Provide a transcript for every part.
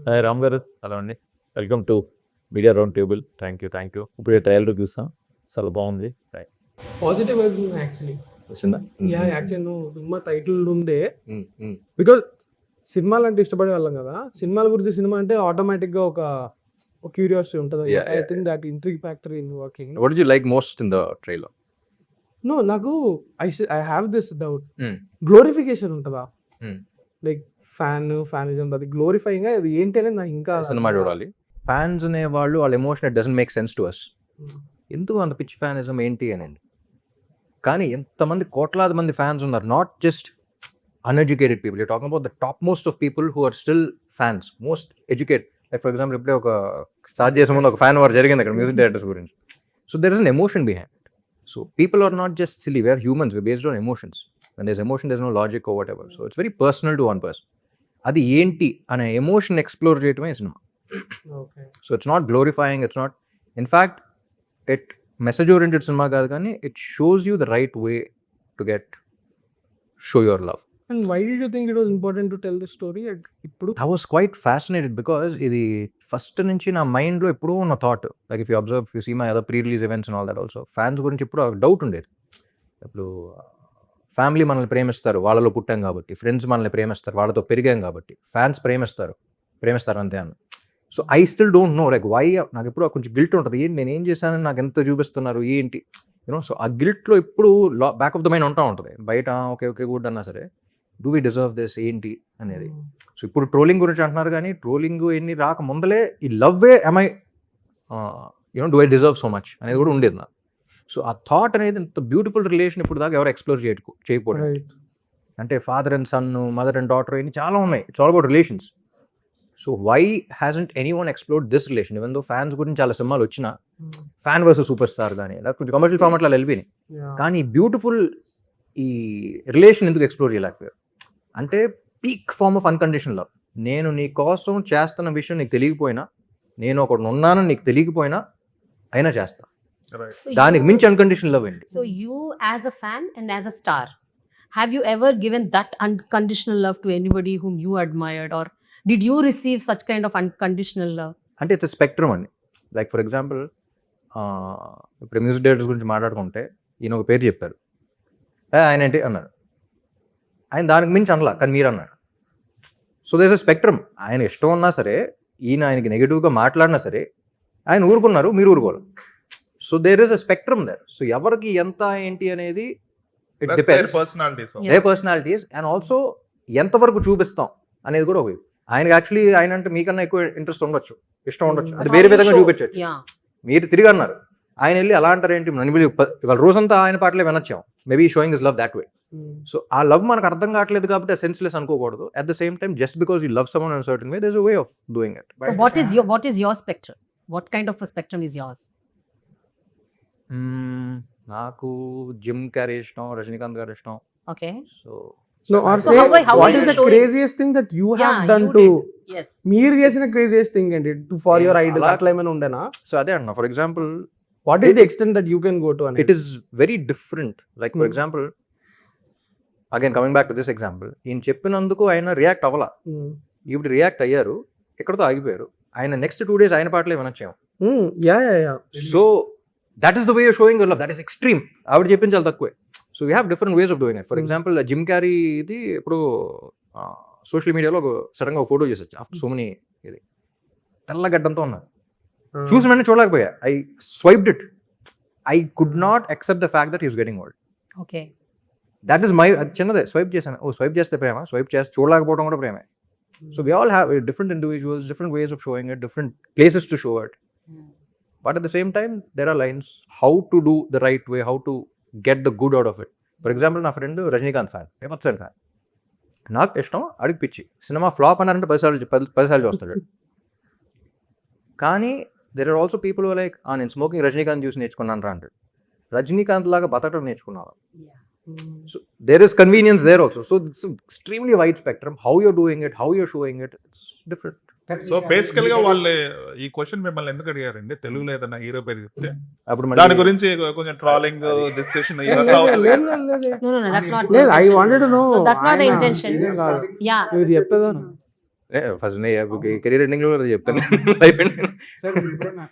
Hi Ram గారు, hello అండి. Welcome to media round table. Thank you. ఇప్పుడు ట్రయల్ చూసాం, చాలా బాగుంది. Positive vibe actually. వచ్చిందా? యాక్చువల్లీ నువ్వు సినిమా టైటిల్ ఉందే బికాజ్ సినిమాలు అంటే ఇష్టపడే వాళ్ళం కదా, సినిమాల గురించి సినిమా అంటే ఆటోమేటిక్గా ఒక క్యూరియాసిటీ ఉంటుంది. I think that intrigue factor in working. What did you like most in the trailer? No, నాకు I have this doubt. Glorification ఉంటుందా? లైక్ ఫ్యానిజం, అది గ్లోరిఫైయింగ్ అది ఏంటి అనేది నాకు ఇంకా సినిమా చూడాలి. ఫ్యాన్స్ అనే వాళ్ళు వాళ్ళ emotion it doesn't make sense to us. ఎందుకు అంత పిచ్ ఫ్యానిజం ఏంటి అనేది. కానీ ఎంతమంది కోట్లాది మంది ఫ్యాన్స్ ఉన్నారు, not just uneducated people. You talking about the top most of people who are still fans, most educated. Like for example ఇప్పుడే ఒక స్టార్ట్ చేసే ముందు ఒక ఫ్యాన్ వార్ జరిగింది అక్కడ మ్యూజిక్ డైరెక్టర్స్ గురించి. So there is an emotion behind it. So people are not just silly, we're humans, we're based on emotions. And their emotion, there is no logic or whatever. So it's very personal to one person. అది ఏంటి అనే emotion explore చేయటమే సినిమా. So it's not glorifying, it's not, in fact it message oriented సినిమా కాదు, కానీ it shows you the right way to show your love. And why did you think it was important to tell the story ఇప్పుడు? I was quite fascinated because ఇది first నుంచి నా మైండ్లో ఎప్పుడూ ఉన్న thought. Like if you observe, you see my other pre release events and all that also, fans గురించి ఇప్పుడు doubt ఉండేది. ఇప్పుడు ఫ్యామిలీ మనల్ని ప్రేమిస్తారు, వాళ్ళలో పుట్టాం కాబట్టి. ఫ్రెండ్స్ మనల్ని ప్రేమిస్తారు, వాళ్ళతో పెరిగాం కాబట్టి. ఫ్యాన్స్ ప్రేమిస్తారు అంతే అన్న. So I still don't know like why. నాకు ఎప్పుడు కొంచెం గిల్ట్ ఉంటుంది, ఏంటి నేను ఏం చేశానని నాకు ఎంత చూపిస్తున్నారు ఏంటి, యూనో. సో ఆ గిల్ట్లో ఎప్పుడు బ్యాక్ ఆఫ్ ద మైండ్ ఉంటుంది. బయట ఓకే గుడ్ అన్నా సరే, డూ వి డిజర్వ్ దిస్ ఏంటి అనేది. సో ఇప్పుడు ట్రోలింగ్ గురించి అంటున్నారు, కానీ ట్రోలింగ్ ఎన్ని రాక ముందలే ఈ love way am I you know do I deserve so much అనేది కూడా ఉండేది నాకు. సో ఆ థాట్ అనేది ఇంత బ్యూటిఫుల్ రిలేషన్ ఇప్పుడు దాకా ఎవరు ఎక్స్ప్లోర్ చేయకపోవడం. అంటే father and son, mother and daughter, ఇన్ని చాలా ఉన్నాయి. It's all about relations. So why hasn't any one explored this relation? Even though fans గురించి చాలా సినిమాలు వచ్చినా, ఫ్యాన్ వర్సెస్ సూపర్ స్టార్ కానీ లేకపోతే కమర్షియల్ ఫార్మాట్లో వెళ్ళిపోయినాయి, కానీ బ్యూటిఫుల్ ఈ రిలేషన్ ఎందుకు ఎక్స్ప్లోర్ చేయలేకపోయారు? అంటే peak form of unconditional love. నేను నీ కోసం చేస్తున్న విషయం నీకు తెలియకపోయినా, నేను ఒకటి ఉన్నానని నీకు తెలియకపోయినా అయినా చేస్తా. దానికి మించి అన్కండిషనల్ లవ్ ఏంటి? So you as a fan and as a star, have you ever given that unconditional love to anybody whom you admired, or did you receive such kind of unconditional love? అంటే it's spectrum అండి. Like for example ఇప్పుడు music directors గురించి మాట్లాడుకుంటే, ఈయన ఒక పేరు చెప్పారు, ఆయన ఏంటి అన్నారు, ఆయన దానికి మించి అనలా, కానీ మీరు అన్నారు. So there is a spectrum. ఆయన ఇష్టం ఉన్నా సరే, ఆయనకి నెగిటివ్గా మాట్లాడినా సరే, ఆయన ఊరుకున్నారు, మీరు ఊరుకోవాలి. So there is a spectrum there. So ఎవరికి ఎంత ఏంటి అనేది it depends they personalities, and also ఎంతవరకు చూపిస్తాం అనేది కూడా ఒక. ఆయనకి యాక్చువల్లీ ఆయన అంటే మీకన్నా ఎక్కువ ఇంట్రెస్ట్ ఉండొచ్చు, ఇష్టం ఉండొచ్చు, అది వేరే విధంగా చూపించవచ్చు. మీరు తిరిగి అన్నారు, ఆయన వెళ్ళి అలా అంటారు ఏంటి, ఇవాళ రోజంతా ఆయన పాటలే వినొచ్చాం, maybe showing this love that way. So ఆ లవ్ మనకు అర్థం కావట్లేదు కాబట్టి ఆ సెన్స్లెస్ అనుకోకూడదు. At the same time, just because you love someone in certain way, there is a way of doing it. So what is your spectrum? What kind of a spectrum is yours? నాకు Jim Carrey ఇష్టం, రజనీకాంత్ గారు ఇష్టం. Okay. So No, or So say, how what are is you the showing? craziest thing that you have Yeah, done you to did. Yes. మీరు చేసిన craziest thing ఏంటి for your idol? అలా- అట్లా ఏమైనా ఉండేనా? సో అదే అన్న, for example What is the extent that you can go to? it is very different. Like for example, again coming back to this example, ఈయన చెప్పినందుకు ఆయన రియాక్ట్ అవ్వాల, ఇప్పుడు రియాక్ట్ అయ్యారు, ఎక్కడితో ఆగిపోయారు. ఆయన నెక్స్ట్ 2 days ఆయన పాటలే వినొచ్చాము. Yeah. So that is the way of showing your love. That is extreme. ఆవిడ చెప్పింది చాలా తక్కువే. So we have different ways of doing it. For example Jim Carrey ఇది ఇప్పుడు సోషల్ మీడియాలో సడన్గా ఒక ఫోటో చేసొచ్చు ఆఫ్టర్ సో మెనీ, ఇది తెల్లగడ్డంతో ఉన్నారు, చూసి వెంటనే చూడలేకపోయా. I swiped it. I could not accept the fact that he's getting old. Okay. That is my, చిన్నదే స్వైప్ చేశాను, స్వైప్ చేస్తే ప్రేమ, స్వైప్ చేస్తే చూడలేకపోవడం కూడా ప్రేమే. So we all have different individuals, different ways of showing it, different places to show it. But at the same time, there are lines how to do the right way, how to get the good out of it. For example, నా friend Rajinikanth fan, 100% fan. నాకు ఇష్టం, అడిగి పిచ్చి. Cinema flop అన్నారంటే 10 సార్లు చూస్తాడు. కానీ there are also people who are like, నేను స్మోకింగ్ రజనీకాంత్ చూసి నేర్చుకున్నాను రా అంటాడు. రజనీకాంత్ లాగా బతకడం నేర్చుకున్నావా? So there is convenience there also. So it's an extremely wide spectrum. How you're doing it, how you're showing it, it's different. So బేసికల్ గా వాళ్ళు ఈ క్వశ్చన్ మిమ్మల్ని ఎందుకు అడిగారండి? తెలుగులో ఏదైనా హీరో పేరు చెప్తే అప్పుడు దాని గురించి కొంచెం ట్రాలింగ్ డిస్కషన్ ఇదంతా అవుతుంది. No, that's not. లేదు, I wanted to know. No, that's not the intention. Yeah. ఇది చెప్పేదాను. ఫస్ట్ కెరీర్ ఎండింగ్లో చెప్తాను లైఫ్ ఎండింగ్. సార్ మీరు ఎప్పుడైనా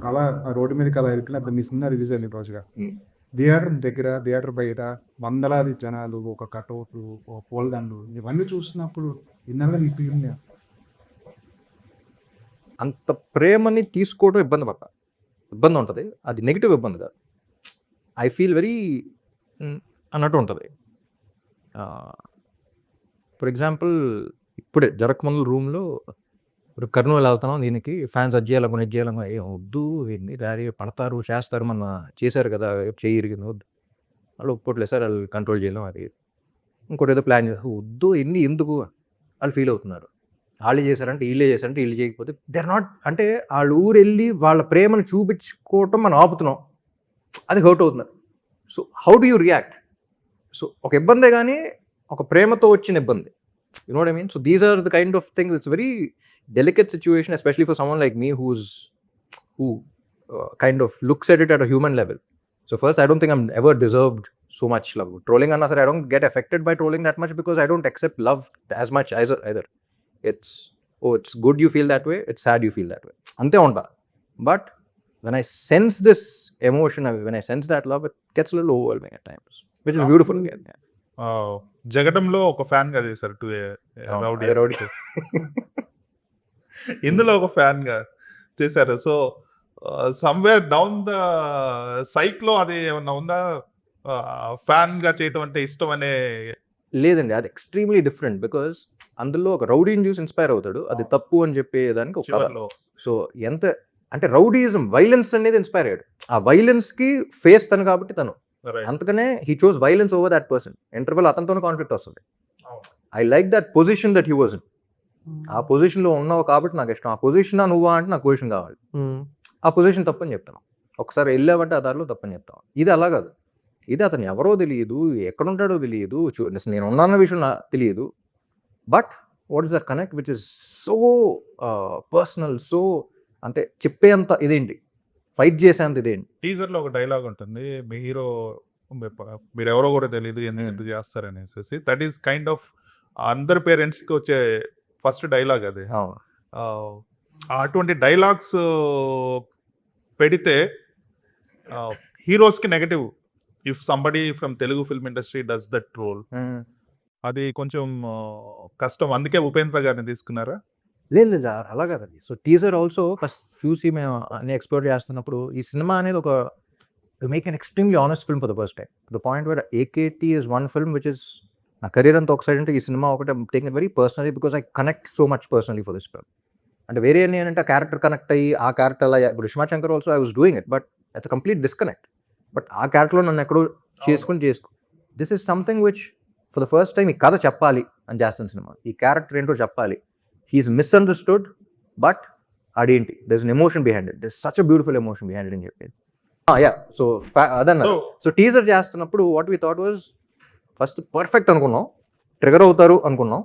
అలా రోడ్డు మీదకి అలా వెళ్తున్నా మీ సినిమా రిలీజ్ అయింది రోజుగా థియేటర్ దగ్గర థియేటర్ బయట వందలాది జనాలు, ఒక కటౌట్లు, ఒక పూలదండలు ఇవన్నీ చూస్తున్నప్పుడు ఇన్నాళ్ళ మీకు ఫీలింగ్ అంత ప్రేమని తీసుకోవడం ఇబ్బంది ఉంటుంది. అది నెగిటివ్ ఇబ్బంది కాదు. ఐ ఫీల్ వెరీ అన్నట్టు ఉంటుంది. ఫర్ ఎగ్జాంపుల్ ఇప్పుడే జరగకముందు రూమ్లో ఇప్పుడు కర్నూలు వెళ్తున్నాం, దీనికి ఫ్యాన్స్ అది చేయాలి కొన్ని చేయాలి, ఏ వద్దు ఎన్ని డారీ పడతారు చేస్తారు, మన చేశారు కదా చెయ్యి ఇరిగింది వద్దు, వాళ్ళు ఒప్పుకోవట్లేదు సార్, వాళ్ళు కంట్రోల్ చేయలేం అది. ఇంకోటి ఏదో ప్లాన్ చేస్తారు, వద్దు ఎన్ని ఎందుకు వాళ్ళు ఫీల్ అవుతున్నారు. వాళ్ళు చేశారంటే వీళ్ళే చేశారంటే వీళ్ళు చేయకపోతే దే నాట్, అంటే వాళ్ళ ఊరు వెళ్ళి వాళ్ళ ప్రేమను చూపించుకోవటం మనం ఆపుతున్నాం, అది హర్ట్ అవుతున్నారు. So how do you react? So ఒక ఇబ్బందే కానీ ఒక ప్రేమతో వచ్చిన ఇబ్బంది, you know what I mean. So these are the kind of things. It's very delicate situation, especially for someone like me who kind of looks at it at a human level. So first, I don't think I'm ever deserved so much love. Trolling anna sir, I don't get affected by trolling that much because I don't accept love as much either. It's good you feel that way, it's sad you feel that way, ante unta. But when I sense this emotion, when I sense that love, it gets a little overwhelming at times, which is beautiful again. జగడంలో ఒక fan గా చేశారు rowdy, ఇందులో ఒక fan గా చేశారు. So somewhere down the psych లో అది ఏమన్నా ఉందా, ఫ్యాన్ గా చేయటం అంటే ఇష్టం అనే? లేదండి, అది ఎక్స్ట్రీమ్లీ డిఫరెంట్. బికాస్ అందులో ఒక రౌడీని చూసి ఇన్స్పైర్ అవుతాడు, అది తప్పు అని చెప్పేదానికి ఒక కథ. సో ఎంత అంటే రౌడీయిజం, వైలెన్స్ అనేది ఇన్స్పైర్ అయ్యాడు, ఆ వైలెన్స్ కి ఫేస్ తను కాబట్టి తను, అందుకనే he chose violence over that person. Interval అతనితోనే కాన్ఫ్లిక్ట్ వస్తుంది. I like that position that he was in. ఆ పొజిషన్లో ఉన్నావు కాబట్టి నాకు ఇష్టం. ఆ పొజిషన్ నువ్వా అంటే నాకు పొజిషన్ కావాలి, ఆ పొజిషన్ తప్పని చెప్తాను. ఒకసారి వెళ్ళావంటే ఆ దారిలో తప్పని చెప్తాను. ఇది అలా కాదు, ఇది అతను ఎవరో తెలియదు, ఎక్కడుంటాడో తెలియదు, నేను ఉన్నాన్న విషయం తెలియదు. But what is that connect which is so personal, so అంటే చెప్పేంత ఇదేంటి, ఫైట్ చేసేంత ఇదేంటి. టీజర్లో ఒక డైలాగ్ ఉంటుంది, మీ హీరో మీరు ఎవరో కూడా తెలియదు ఎందుకు చేస్తారనేసి. దట్ ఈస్ కైండ్ ఆఫ్ అందరి పేరెంట్స్కి వచ్చే ఫస్ట్ డైలాగ్ అది. అటువంటి డైలాగ్స్ పెడితే హీరోస్కి negative, if somebody from Telugu film industry does that role, అది కొంచెం కష్టం. అందుకే ఉపేంద్ర గారిని తీసుకున్నారా? లేదు అలా కదండి. సో టీజర్ ఆల్సో ఫస్ట్ చూసి మేము అన్ని ఎక్స్ప్లోర్ చేస్తున్నప్పుడు ఈ సినిమా అనేది ఒక make an extremely honest film for the first time. The point where AKT is one film which is నా కెరీర్ అంతా ఒక సైడ్ అంటే ఈ సినిమా ఒకటి taking very personally because I connect so much personally for this film. అంటే వేరే ఏంటంటే ఆ క్యారెక్టర్ కనెక్ట్ అయ్యి ఆ క్యారెక్టర్ అలా, ఇప్పుడు Rishma Shankar also I was doing it, but it's complete disconnect. But ఆ క్యారెక్టర్లో నన్ను ఎక్కడో చేసుకో this is something which for the first time ఈ కథ చెప్పాలి అని చేస్తాను సినిమా, ఈ క్యారెక్టర్ ఏంటో చెప్పాలి, హీఈస్ మిస్అండర్స్టూడ్ బట్ అదేంటి, there is an emotion behind it, there is such a beautiful emotion behind it అని చెప్పేది. యా సో అదన్న. సో టీజర్ చేస్తున్నప్పుడు what we thought was first perfect అనుకున్నాం, ట్రిగర్ అవుతారు అనుకున్నాం.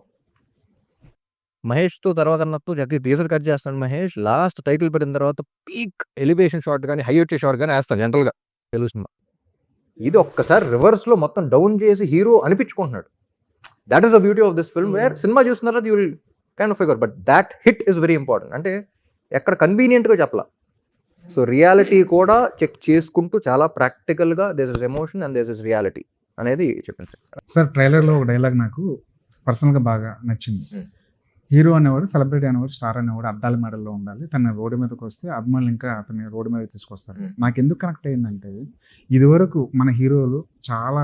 మహేష్తో తర్వాత అన్నట్టు టీజర్ కట్ చేస్తాను మహేష్, లాస్ట్ టైటిల్ పెట్టిన తర్వాత పీక్ ఎలివేషన్ షాట్ కానీ హై వచ్చే షాట్ కానీ వేస్తాను జనరల్గా తెలుగు సినిమా. ఇది ఒక్కసారి రివర్స్లో మొత్తం డౌన్ చేసి హీరో అనిపించుకుంటున్నాడు. That is the beauty of this film, where సినిమా చూస్తున్నారా you will kind of figure, but that hit is very important. అంటే ఎక్కడ కన్వీనియంట్గా చెప్పలా, సో రియాలిటీ కూడా చెక్ చేసుకుంటూ చాలా ప్రాక్టికల్గా this is emotion and this is reality అనేది చెప్పింది సార్. సార్ ట్రైలర్లో ఒక డైలాగ్ నాకు పర్సనల్గా బాగా నచ్చింది. హీరో అనేవాడు, సెలబ్రిటీ అనేవాడు, స్టార్ అనేవాడు అద్దాల మెడల్లో ఉండాలి, తన రోడ్డు మీదకి వస్తే అభిమానులు ఇంకా అతన్ని రోడ్డు మీద తీసుకొస్తారు. నాకు ఎందుకు కనెక్ట్ అయిందంటే ఇదివరకు మన హీరోలు చాలా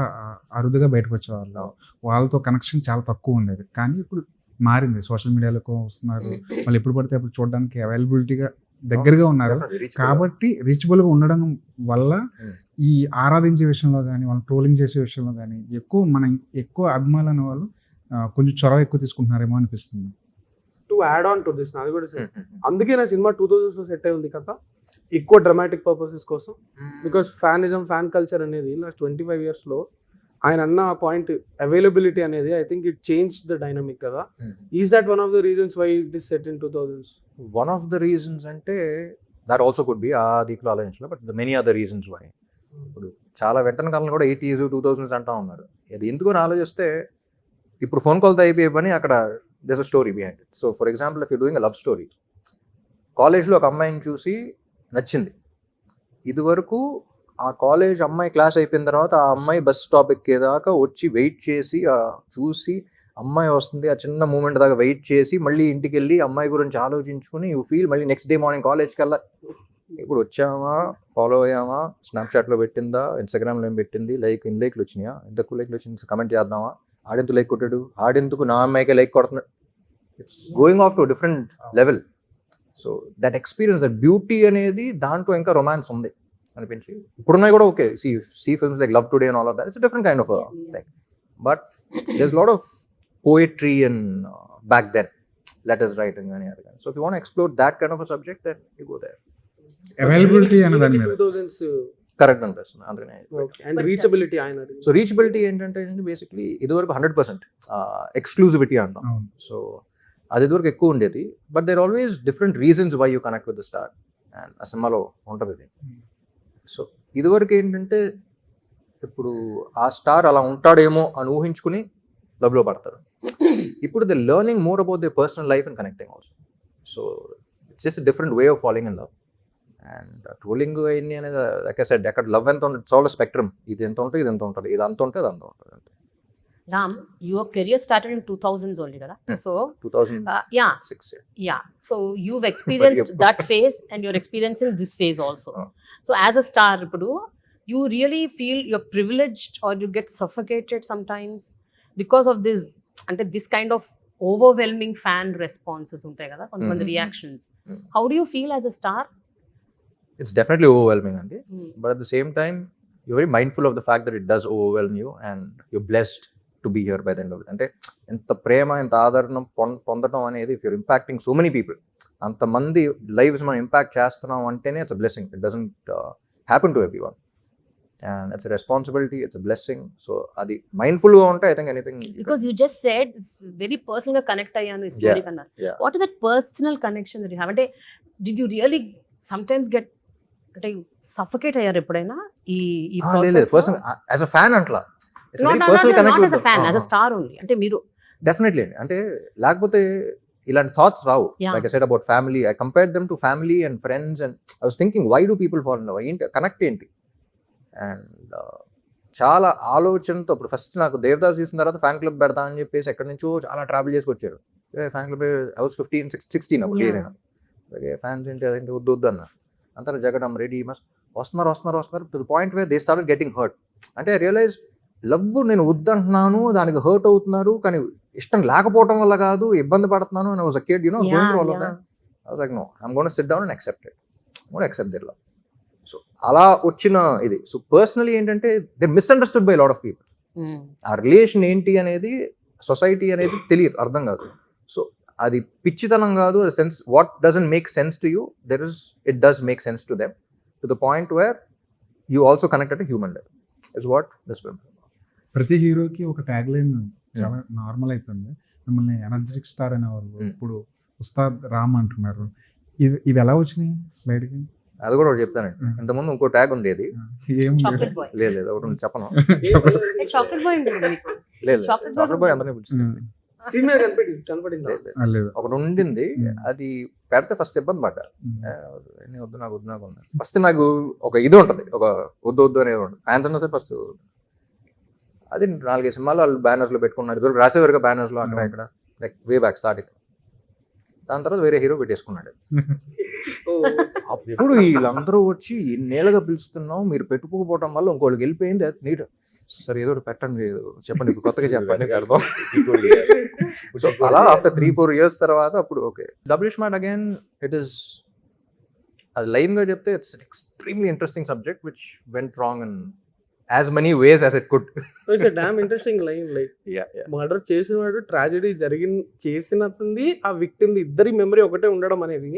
అరుదుగా బయటకు వచ్చేవాళ్ళు, వాళ్ళతో కనెక్షన్ చాలా తక్కువ ఉండేది. కానీ ఇప్పుడు మారింది, సోషల్ మీడియాలో వస్తున్నారు, వాళ్ళు ఎప్పుడు పడితే అప్పుడు చూడడానికి అవైలబిలిటీగా దగ్గరగా ఉన్నారు. కాబట్టి రీచబుల్గా ఉండడం వల్ల ఈ ఆరాధించే విషయంలో కానీ వాళ్ళు ట్రోలింగ్ చేసే విషయంలో కానీ ఎక్కువ అభిమానులు అనే వాళ్ళు కొంచెం చొరవ ఎక్కువ తీసుకుంటున్నారేమో అనిపిస్తుంది. To add on to this నాది కూడా అందుకే నా సినిమా 2000 సెట్ అయి ఉంది కదా, ఎక్కువ డ్రామాటిక్ పర్పసెస్ కోసం. బికాస్ ఫ్యాన్ కల్చర్ అనేది లాస్ట్ 25 yearsలో ఆయన అన్న పాయింట్ అవైలబిలిటీ అనేది I think it change the dynamic కదా. Is that one of the reasons why it is set in 2000s? One of the reasons అంటే దట్ ఆల్సో కుడ్ బి ఆ దీంట్లో ఆలోచించలేదు, but the many other reasons why. ఇప్పుడు చాలా వెంటనే కాలంలో కూడా 80s 2000s అంటా ఉన్నారు. అది ఎందుకు అని ఆలోచిస్తే ఇప్పుడు ఫోన్ కాల్తో అయిపోయే పని అక్కడ there's a story behind it. So for example, if you're doing a love story, కాలేజ్లో ఒక అమ్మాయిని చూసి నచ్చింది, ఇదివరకు ఆ కాలేజ్ అమ్మాయి క్లాస్ అయిపోయిన తర్వాత ఆ అమ్మాయి బస్ స్టాప్ ఎక్కేదాకా వచ్చి వెయిట్ చేసి చూసి అమ్మాయి వస్తుంది ఆ చిన్న మూమెంట్ దాకా వెయిట్ చేసి మళ్ళీ ఇంటికి వెళ్ళి అమ్మాయి గురించి ఆలోచించుకుని యూ ఫీల్ మళ్ళీ నెక్స్ట్ డే మార్నింగ్ కాలేజ్కి వెళ్ళా. ఇప్పుడు వచ్చామా, ఫాలో అయ్యామా, స్నాప్చాట్లో పెట్టిందా, ఇన్స్టాగ్రామ్లో ఏం పెట్టింది, ఇన్ లైక్లు వచ్చినాయా, ఎంతకు లైక్లు వచ్చింది, కమెంట్ చేద్దామా, ఆడెందుకు లైక్ కొట్టాడు, ఆడెందుకు నా అమ్మాయికే లైక్ కొడుతున్నాడు, it's going off to different level. So that experience, that beauty అనేది దాంట్లో ఇంకా రొమాన్స్ ఉంది అనిపించి. ఇప్పుడున్నాయి కూడా okay, see films like Love Today and all of that, it's different kind of thing, but there is lot of poetry and back then letters writing అని అది. So if you want explore that kind of a subject then you go there. Availability అనే దాని మీద 2000s correct అనిపిస్తుంది అందుకనే. And reachability ఆయన so reachability ఏంటంటే basically ఇదివరకు 100% ఎక్స్క్లూజివిటీ అంటాం. అవును. సో అది ఇదివరకు ఎక్కువ ఉండేది, but there always different reasons why you connect with the star and ఆ సినిమాలో ఉంటుంది ఇది. సో ఇదివరకు ఏంటంటే ఇప్పుడు ఆ స్టార్ అలా ఉంటాడేమో అని ఊహించుకుని లవ్లో పడతారు. ఇప్పుడు the learning more about the personal life and connecting also. So it's just different way of following in love. And trolling అయింది అనేది లైక్ ఐ సెడ్, అక్కడ లవ్ ఎంత ఉంటుంది, ఇట్స్ ఆల్ స్పెక్ట్రమ్, ఇది ఎంత ఉంటుంది, ఇది ఎంత ఉంటుంది, ఇది అంత ఉంటుంది, అంత ఉంటుంది అంతే. Ram, your career started in 2000s only, kada? So 2006. yeah. So you've experienced that phase and you're experiencing this phase also. So as a star, Ipudu, you really feel you're privileged or you get suffocated sometimes because of this, and this kind of overwhelming fan responses untai kada, kontamandi reactions. How do you feel as a star? It's definitely overwhelming, Andy. But at the same time, you're very mindful of the fact that it does overwhelm you and you're blessed to be here by the end of it. అంటే ఎంత ప్రేమ, ఎంత ఆదరణ పొందడం అనేది, if you're impacting so many people, అంతమంది lives మనం impact చేస్తున్నాం అంటేనే it's a blessing. It doesn't happen to every one and it's responsibility, it's a blessing. So అది మైండ్ఫుల్గా ఉంటే I think anything. Because you just said it's very personal గా connect అయ్యాను ఈ story కన్నా. What is that personal connection that you have? అంటే did you really sometimes get అంటే suffocate అయ్యారు ఎప్పుడైనా ఈ process? Personal as a fan అంట్లా, it's very not personal connect as a fan, as a star only. అంటే మీరు definitely అండి, అంటే లేకపోతే ఇలాంటి థాట్స్ రావు. Like I said about family, I compared them to family and friends and I was thinking why do people fall in love, ఏంటి connect ఏంటి. అండ్ చాలా ఆలోచనతో ఇప్పుడు ఫస్ట్ నాకు దేవదాస్ చూసిన తర్వాత ఫ్యాన్ క్లబ్ పెడతా అని చెప్పేసి ఎక్కడి నుంచో చాలా ట్రావెల్ చేసుకొచ్చారు. ఫ్యాన్ క్లబ్ ఐ వాస్ 16 అప్పుడు డేస్ అయినా, అలాగే ఫ్యాన్స్ ఏంటి అదేంటి వద్దు వద్దు అన్న అంతా జగడం రెడీ మస్ట్ వస్తున్నారు to the point way they started getting hurt. అంటే ఐ రియలైజ్ లవ్ నేను వద్దంటున్నాను, దానికి హర్ట్ అవుతున్నారు, కానీ ఇష్టం లేకపోవడం వల్ల కాదు, ఇబ్బంది పడుతున్నాను. And I was a kid, going through all of that. I was like no, I am gonna sit down and accept it, gonna accept their love. So అలా వచ్చిన ఇది. సో పర్సనలీ ఏంటంటే they misunderstood by lot of people. ఆ relation ఏంటి అనేది society అనేది తెలియదు, అర్థం కాదు. సో అది పిచ్చితనం కాదు, sense what doesn't make sense to you, it does make sense to them, to the point where you also connected to human life is what this film. ప్రతి హీరోకి ఒక ట్యాగ్ లైన్ చాలా నార్మల్ అయిపోయింది. మిమ్మల్ని energetic star అనేవాళ్ళు, ఇప్పుడు ఉస్తాద్ రామ్ అంటున్నారు. ఇవి ఎలా వచ్చినాయి బయటికి? అది కూడా ఒకటి చెప్తానండి. ఇంతకుముందు ఇంకో ట్యాగ్ ఉండేది, చాక్లెట్ బాయ్. లేదు ఒకటి చెప్పను. చాక్లెట్ బాయ్ ఉండేది మీకు? లేదు Chocolate చాక్లెట్ బాయ్ అందరినీ పిలుస్తుంది. స్క్రీన్ మీద కనపడిందా? లేదు ఒకటి ఉండింది, అది పెడితే ఫస్ట్ ఇబ్బంది పడ్డా. వద్దు నాకు ఉన్నా ఫస్ట్ నాకు ఒక ఇది ఉంటుంది, ఒక వద్దు అనేది ఉంటుంది. ఫ్యాన్స్ అన్నా సరే ఫస్ట్ అది 4-5 సినిమాలు వాళ్ళు బ్యానర్స్లో పెట్టుకున్నారు. ఇద్దరు రాసేవారుగా బ్యానర్స్లో అక్కడ ఇక్కడ, లైక్ వే బ్యాక్ స్టార్టింగ్. దాని తర్వాత వేరే హీరో పెట్టేసుకున్నాడు. అప్పుడు వీళ్ళందరూ వచ్చి ఎన్నేళ్ళగా పిలుస్తున్నాం, మీరు పెట్టుకోకపోవడం వల్ల ఇంకోళ్ళకి వెళ్ళిపోయింది, అది నీట్ సరే ఏదో పెట్టండి, చెప్పండి కొత్తగా చెప్పండి అర్థం. సో అలా ఆఫ్టర్ 3-4 years తర్వాత అప్పుడు okay W smart again. It is అది లైన్గా చెప్తే it's extremely interesting subject which went wrong in as many ways as it could. So it's a damn interesting line, like murder చేసినవాడు tragedy చేసినట్టుంది, ఆ victim ఇద్దరి memory ఒకటే ఉండడం అనేది.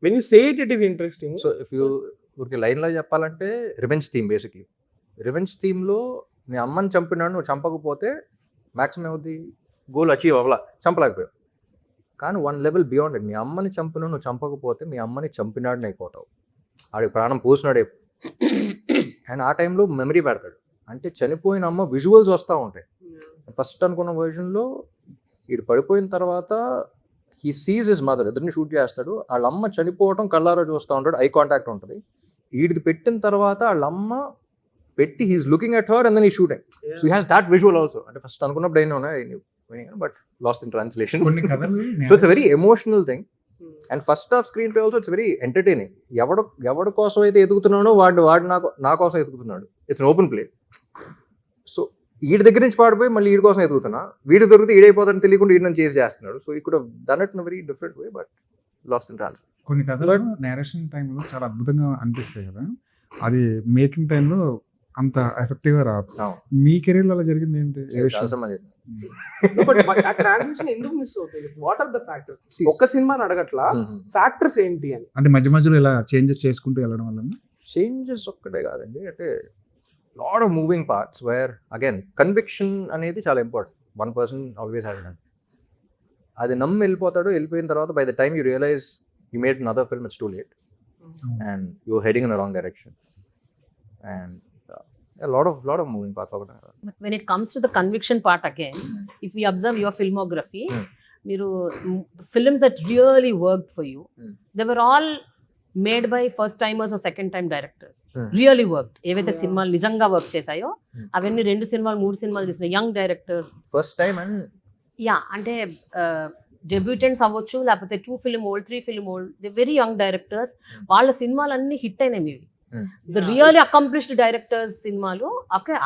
when you say it, it is interesting. So if you ఊరికి లైన్లో చెప్పాలంటే revenge theme, basically revenge థీమ్లో నీ అమ్మని చంపినాడు, నువ్వు చంపకపోతే మ్యాక్సిమం అవుతుంది గోల్ అచీవ్ అవ్వాల, చంపలేకపోయావు. కానీ 1 level బియాండ్ ఇట్, నీ అమ్మని చంపినా నువ్వు చంపకపోతే మీ అమ్మని చంపినాడు అయిపోతావు, ఆడికి ప్రాణం పోసినాడే. అండ్ ఆ టైంలో మెమరీ పెడతాడు, అంటే చనిపోయిన అమ్మ విజువల్స్ వస్తూ ఉంటాయి. ఫస్ట్ అనుకున్న వర్జన్లో వీడు పడిపోయిన తర్వాత హీ సీజ్ హిస్ మదర్, ఇద్దరిని షూట్ చేస్తాడు, వాళ్ళ అమ్మ చనిపోవటం కళ్ళారా చూస్తూ ఉంటాడు, ఐ కాంటాక్ట్ ఉంటుంది. వీడిది పెట్టిన తర్వాత వాళ్ళ అమ్మ పెట్టి he's looking at her and then ఈ shooting. So he has that visual also. అంటే ఫస్ట్ అనుకున్నప్పుడు అయినా ఉన్నాయి బట్ లాస్ట్ ఇన్ ట్రాన్స్లేషన్. కొన్ని కథలు so it's very emotional thing. And first half screenplay also it's very entertaining. ఎవడి కోసం అయితే ఎదుగుతున్నాడో వాడు నా కోసం ఎదుగుతున్నాడు. It's open play. సో వీడి దగ్గర నుంచి పాడిపోయి మళ్ళీ వీడి కోసం ఎదుగుతున్నా, వీడి దొరికితే ఈడైపోతాడని తెలియకుండా వీడిని చేసి చేస్తున్నాడు. సో ఈ could have done it in very different way but lost in translation. కొన్ని కథలు నేరేషన్ టైంలో చాలా అద్భుతంగా అనిపిస్తాయి కదా, అది మేకింగ్ టైంలో అంత ఎఫెక్టివ్గా రాదు. మీ కెరీర్లో అలా జరిగింది ఏంటి? ట్రాన్సిషన్ ఎందుకు మిస్ అవుతుంది? What are the factors? ఒక్క సినిమాని అడగట్లా, ఫ్యాక్టర్స్ ఏంటి అని. అంటే మధ్య మధ్యలో ఇలా చేంజెస్ చేసుకుంటూ వెళ్ళడం వల్ల చేంజెస్ ఒక్కటే కాదండి, అంటే lot of moving parts where again conviction అనేది చాలా ఇంపార్టెంట్. 1% always have it. అది నమ్మి వెళ్ళిపోతాడు, వెళ్ళిపోయిన తర్వాత by the time you realise you made another film, it's too late and you heading in a wrong direction and a lot of moving parts. But when it comes to the conviction part again, if we observe your filmography, మీరు films that really worked for you, they were all made by first timers or second time directors. Really worked. ఏవైతే సినిమాలు నిజంగా work చేశాయో అవన్నీ 2 సినిమాలు 3 సినిమాలు తీసిన young directors, first time and అంటే debutants అవ్వచ్చు, లేకపోతే 2 film old 3 film old, they very young directors. వాళ్ళ సినిమాలన్నీ హిట్ అయినాయి మీవి. The really accomplished directors సినిమాలు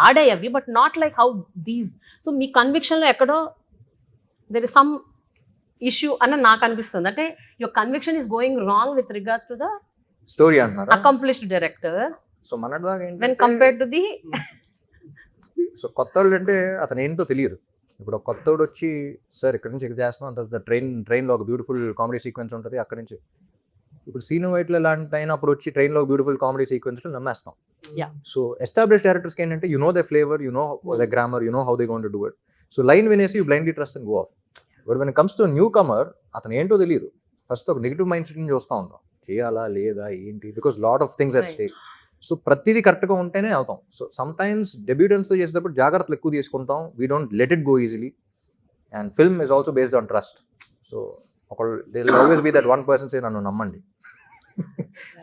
ఆడాయి అవి, but not like how these. So me conviction లో ఎక్కడో దెర్ ఇస్ సమ్ ఇష్యూ అని నాకు అనిపిస్తుంది. అంటే your conviction is going wrong with regards to the story అంటున్నారు అకంప్లిష్డ్ డైరెక్టర్స్ సో మనదాకా when compared to the. So కొత్త వాళ్ళు అంటే అతను ఏంటో తెలియదు. ఇప్పుడు కొత్తోడు వచ్చి సార్ ఇక్కడ నుంచి ఇక్కడ చేస్తున్నాం, అంత ట్రైన్లో ఒక బ్యూటిఫుల్ కామెడీ సీక్వెన్స్ ఉంటుంది, అక్కడి నుంచి ఇప్పుడు సీను వైట్లో లాంటి అయినప్పుడు వచ్చి ట్రైన్లో బ్యూటిఫుల్ కామెడీ సీక్వెన్స్లో నమ్మేస్తాం. సో ఎస్టాబ్లిష్ డైరెక్టర్స్కి ఏంటంటే you know the flavour, you know the grammar, you know how they going to do it. So line వినేసి you blindly trust and go off. But when it comes to newcomer, అతను ఏంటో తెలియదు, first ఒక negative mind సెట్ని చూస్తూ ఉంటాం, చేయాలా లేదా ఏంటి, because lot of things at stake. So ప్రతిదీ కరెక్ట్గా ఉంటేనే అవుతాం. సో సమ్ టైమ్స్ డెబ్యూటెంట్స్తో చేసేటప్పుడు జాగ్రత్తలు ఎక్కువ తీసుకుంటాం, we don't let it go easily. And film is also based on trust. So ఒకళ్ళు they will always be that 1% say నన్ను నమ్మండి.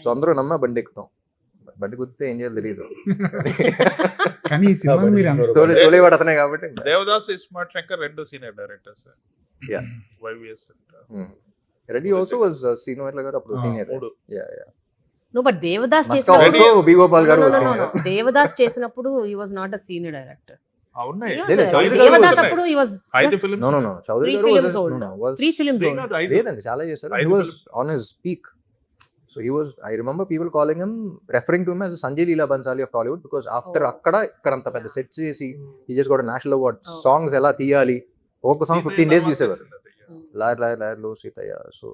సో అందరూ నమ్మ బండి ఎక్కుతాం, బండి కుదితే ఏం చేయాలి తెలియదు. కానీ ఈ సినిమా మీరు తోలేవాడు అతనే కాబట్టి. Devadas, iSmart Shankar 2 senior directors. Yeah. YVS. Reddy also was Sinu Vaitla garu appudu senior. Yeah. No, but Devadas also B. Gopal garu was senior. No. Devadas చేసినప్పుడు he was not a senior director. అవునా? Devadas అప్పుడు he was 5 films. No. Chaudhary garu was 3 films old. లేదండి చాలా చేశారు. He was on his peak. So he was, I remember people calling him, referring to him as Sanjay Leela Bansali of Tollywood, because after ikkadanta pedda set chesi he just got a national award. Songs ela tiyali, ఒక song 15 days తీసేవారు. Lawyer లో Seethayya. So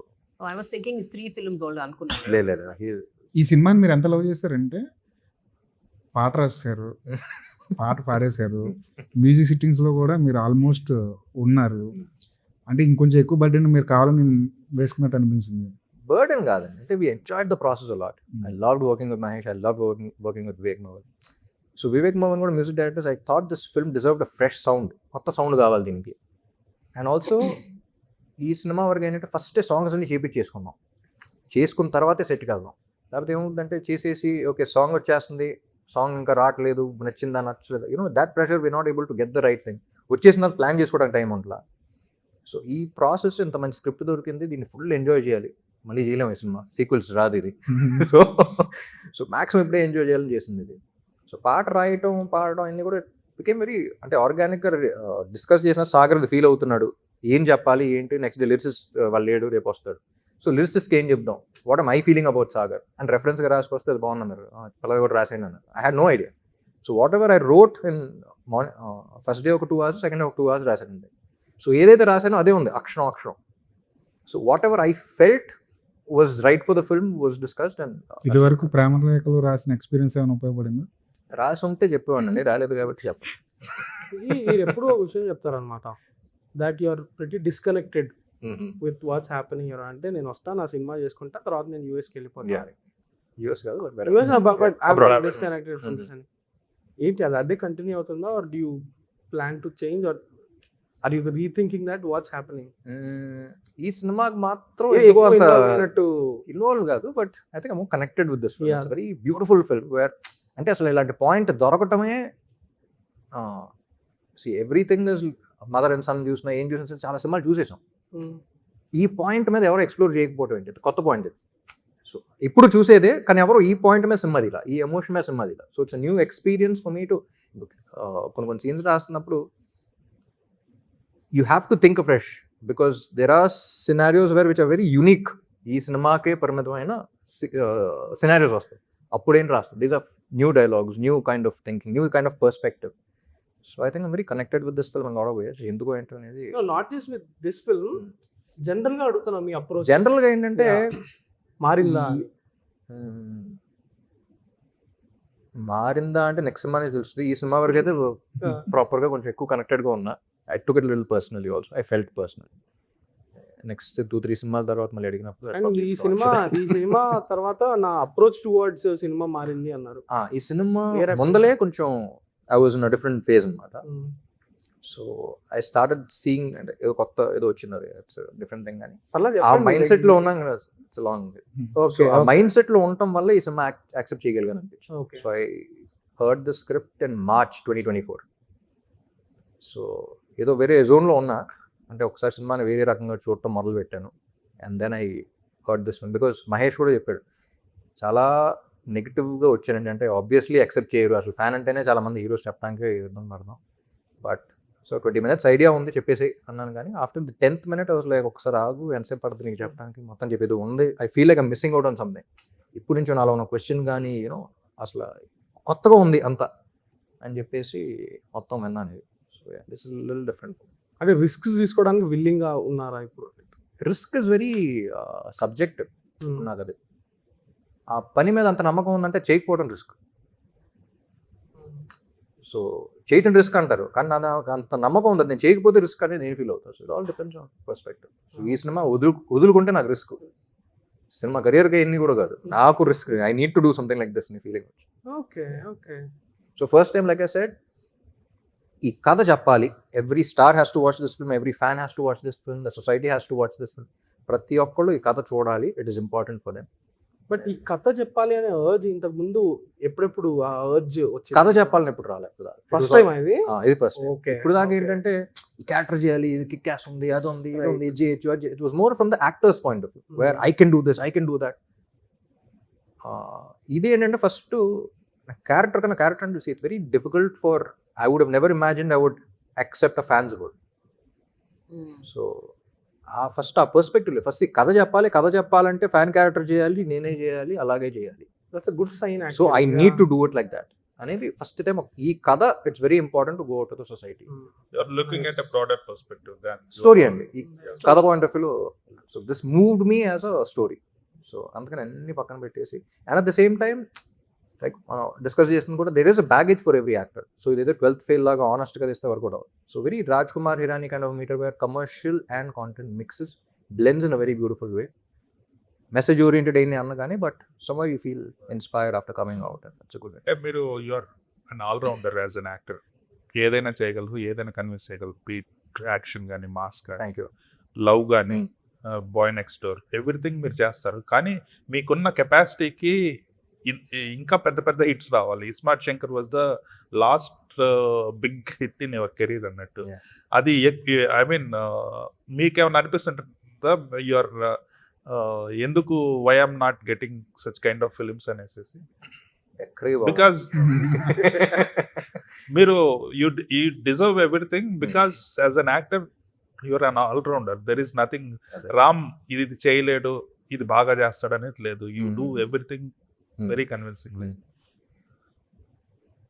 I was thinking 3 films old అనుకున్నా. లేదు. ఈ సినిమాని మీరు ఎంత love చేస్తారంటే పాట రాశారు, పాట పాడేశారు, మ్యూజిక్ సిట్టింగ్స్లో కూడా మీరు ఆల్మోస్ట్ ఉన్నారు. అంటే ఇంకొంచెం ఎక్కువ బర్డెన్ మీరు కావాలని వేసుకున్నట్టు అనిపించింది. బర్డెన్ కాదండి, అంటే we enjoyed the process a lot. I loved working with Mahesh, I loved working with Vivek Mohan. So Vivek Mohan కూడా music directors, I thought this film deserved a fresh sound, కొత్త sound కావాలి దీనికి. And also ఈ cinema వరకు ఏంటంటే first songs అన్ని చేసుకున్నాం, చేసుకున్న తర్వాతే సెట్ కాదాం. లేకపోతే ఏమవుతుందంటే చేసేసి ఓకే సాంగ్ వచ్చేస్తుంది, సాంగ్ ఇంకా రావట్లేదు, నచ్చిందా నచ్చలేదు, that pressure we not able to get the right thing. వచ్చేసిన ప్లాన్ చేసుకోవడానికి టైం ఉంట్లా. సో ఈ ప్రాసెస్ ఇంత మంచి స్క్రిప్ట్ దొరికింది, దీన్ని ఫుల్ ఎంజాయ్ చేయాలి. మళ్ళీ చేయలేము ఈ సినిమా, సీక్వెల్స్ రాదు ఇది. సో మ్యాక్సిమం ఇప్పుడే ఎంజాయ్ చేయాలని చేసింది ఇది. సో పాట రాయటం పాడటం అన్నీ కూడా బికేమ్ వెరీ, అంటే ఆర్గానిక్గా డిస్కస్ చేసిన సాగర్ ఫీల్ అవుతున్నాడు, ఏం చెప్పాలి ఏంటి, నెక్స్ట్ డే లిరిసిస్ట్ వాళ్ళు లేడు, రేపు వస్తాడు. సో లిరిసిస్ట్కి ఏం చెప్దాం, what I feeling about Sagar and రెఫరెన్స్గా రాసుకొస్తే అది బాగున్నారు, పిల్లగా కూడా రాసేయండి అన్నారు. I had no idea. So whatever I wrote in first day ఒక 2 hours, సెకండ్ డే ఒక 2 hours రాశానండి. సో ఏదైతే రాశానో అదే ఉంది అక్షరం. So whatever I felt was right for the film was discussed. And ఇదివరకు ప్రేమ లేఖలు రాసిన ఎక్స్పీరియన్స్ ఏమైనా ఉపయోగపడింది? రాసి ఉంటే చెప్పేవాడిని, రాలేదు కాబట్టి చెప్పండి. మీరు ఎప్పుడూ ఒక విషయం చెప్తారనమాట, that you are pretty disconnected with what's happening. అంటే నేను వస్తాను, నా సినిమా చేసుకుంటా, తర్వాత నేను యూఎస్కి వెళ్ళిపోతాను. యూఎస్ కాదు, డిస్కనెక్టెడ్ ఫ్రమ్ దిస్ అని ఏంటి, అదే కంటిన్యూ అవుతుందా, or do you plan to change? Or are you rethinking that what's happening? ఈ సినిమాకి మాత్రం ఎందుకో అంత అయినట్టు ఇన్వాల్వ్ కాదు, but I think I'm connected with this film. Yeah. It's very beautiful film where అంటే అసలు ఇలాంటి పాయింట్ దొరకటమే everything is mother and son చూసినా ఏం చూసినా చాలా సినిమాలు చూసేసాం. ఈ పాయింట్ మీద ఎవరు ఎక్స్ప్లోర్ చేయకపోవడం ఏంటి, కొత్త పాయింట్ ఇది. సో ఇప్పుడు చూసేదే, కానీ ఎవరు ఈ పాయింట్ మీద సినిమా ఇలా, ఈ ఎమోషన్ మీద సినిమా ఇలా. So it's new experience for me to కొన్ని సీన్స్ రాస్తున్నప్పుడు you have to think fresh because there are scenarios where which are very unique. ఈ సినిమాకే పరిమితమైన సినారియోస్ వస్తాయి, అప్పుడేం రాస్తుంది. These are new dialogues, new kind of thinking, new kind of perspective. So I think I'm very connected with this film and lot of ways. ఎందుకు ఏంటో అనేది not just with this film, general గా అడుగుతున్నా మీ approach జనరల్గా ఏంటంటే మారిందా? మారిందా అంటే నెక్స్ట్ సినిమానే తెలుస్తుంది. ఈ సినిమా వరకు అయితే ప్రాపర్గా కొంచెం ఎక్కువ కనెక్టెడ్గా ఉన్నా. I took it little personally also, I felt personal. Next 2-3 సినిమాల తర్వాత మళ్ళీ అడిగినప్పుడు అండ్ ఈ సినిమా తర్వాత నా అప్రోచ్ టువర్డ్స్ సినిమా మారింది అన్నారు. ఈ సినిమా ముందలే కొంచెం I was in a different phase అనమాట. సో ఐ స్టార్టెడ్ సీయింగ్ అంటే ఏదో కొత్త ఏదో వచ్చింది, అది ఇట్స్ డిఫరెంట్ థింగ్. కానీ ఆ మైండ్ సెట్ లో ఉన్నాం కదా, ఇట్స్ లాంగ్. సో ఆ మైండ్ సెట్ లో ఉండటం వల్ల ఈ సినిమా యాక్సెప్ట్ చేయగలిగాను అనిపించింది. So I heard the script in March 2024. So ఏదో వేరే జోన్లో ఉన్నా, అంటే ఒకసారి సినిమాని వేరే రకంగా చూడటం మొదలు పెట్టాను. And then I heard this one because Mahesh కూడా చెప్పాడు, చాలా నెగిటివ్గా వచ్చానండి. అంటే ఆబ్వియస్లీ యాక్సెప్ట్ చేయరు, అసలు ఫ్యాన్ అంటేనే చాలా మంది హీరోస్ చెప్పడానికి ఇబ్బంది పడతాం. బట్ సో 20 minutes ఐడియా ఉంది చెప్పేసి అన్నాను. కానీ ఆఫ్టర్ ది 10th minute అసలు ఒకసారి ఆగు, ఎంతసేపు పడుతుంది నీకు చెప్పడానికి, మొత్తం చెప్పేది ఉంది. I feel like I'm missing out on something. ఇప్పుడు నుంచి నాలో ఉన్న క్వశ్చన్ కానీ యూనో అసలు కొత్తగా ఉంది అంతా అని చెప్పేసి మొత్తం విన్నాను. So this is little different. అంటే రిస్క్ తీసుకోవడానికి విల్లింగ్ గా ఉన్నారా ఇప్పుడు? రిస్క్ ఇస్ వెరీ సబ్జెక్టివ్ నాకు. అది ఆ పని మీద అంత నమ్మకం ఉందంటే చేయకపోవడం రిస్క్. సో చేయటం రిస్క్ అంటారు, కానీ నాకు అంత నమ్మకం ఉంది నేను చేయకపోతే రిస్క్ అనేది నేను ఫీల్ అవుతాను. So it all depends on perspective. So ఈ సినిమా వదులుకుంటే నాకు రిస్క్, సినిమా కెరియర్గా ఎన్ని కూడా కాదు, నాకు risk. I need to do something like this నీ feeling. Okay okay. So first time like I said, ఈ కథ చెప్పాలి. Every star has to watch this film, every fan has to watch this film, the society has to watch this film. ప్రతి ఒక్కళ్ళు ఈ కథ చూడాలి, it is important for them. But ఈ కథ చెప్పాలి అనే అర్జ్ ఇంతకు ముందు ఎప్పుడెప్పుడు ఆ అర్జ్ వచ్చి కథ చెప్పాలని ఎప్పుడు రాలేదు. ఫస్ట్ టైం ఇది ఫస్ట్. ఓకే. ఇప్పుడు దాకా ఏంటంటే ఈ క్యారెక్టర్ చేయాలి, ఇది కిక్ యాస్ ఉంది, అది ఉంది, ఇది ఉంది, ఇది చేయొచ్చు. It was more from the actors point of view, where I can do this, I can do that. ఇది ఏంటంటే ఫస్ట్ క్యారెక్టర్ కన్నా క్యారెక్టర్ అంటే it's very difficult for, I would have never imagined I would accept a fan's role. So first ఆ perspective first కథ చెప్పాలి, కథ చెప్పాలంటే fan character చేయాలి, నేనే చేయాలి, అలాగే చేయాలి. That's a good sign. So I need to do it like that అనేది ఫస్ట్ టైం. ఈ కథ it's very important to go out to the society. Looking at a broader perspective then story అండి ఈ కథ పాయింట్ ఆఫ్ వ్యూలో. So this moved me as a story. So అందుకని అన్ని పక్కన పెట్టేసి, and at the same time like discuss చేస్తుంది కూడా, there is a baggage for every actor. So ఇదేదో 12th ఫెయిల్ లాగా ఆనెస్ట్గా తీస్తే వరకు కూడా. So very Raj Kumar Hirani kind of meter where commercial and content mixes blends in a very beautiful way. Message oriented అయింది అన్న కానీ, but somehow you feel inspired after coming out. That's a good way. మీరు you are an all rounder as an actor. ఏదైనా చేయగలరు, ఏదైనా convince చేయగలరు. Beat action కానీ, mass కానీ, థ్యాంక్ యూ. లవ్ కానీ, బాయ్ నెక్స్ట్ డోర్, ఎవ్రీథింగ్ మీరు చేస్తారు. కానీ మీకున్న కెపాసిటీకి ఇంకా పెద్ద పెద్ద హిట్స్ రావాలి. ISmart Shankar was the last big hit in your career అన్నట్టు. అది ఐ మీన్ మీకేమైనా అనిపిస్తుంటుందా యువర్ ఎందుకు why am not getting such kind of films అనేసి? బికాస్ మీరు you deserve everything, because as an actor you're an allrounder. There is nothing Ram ఇది చేయలేడు, ఇది బాగా చేస్తాడు అనేది లేదు. You do everything very convincing.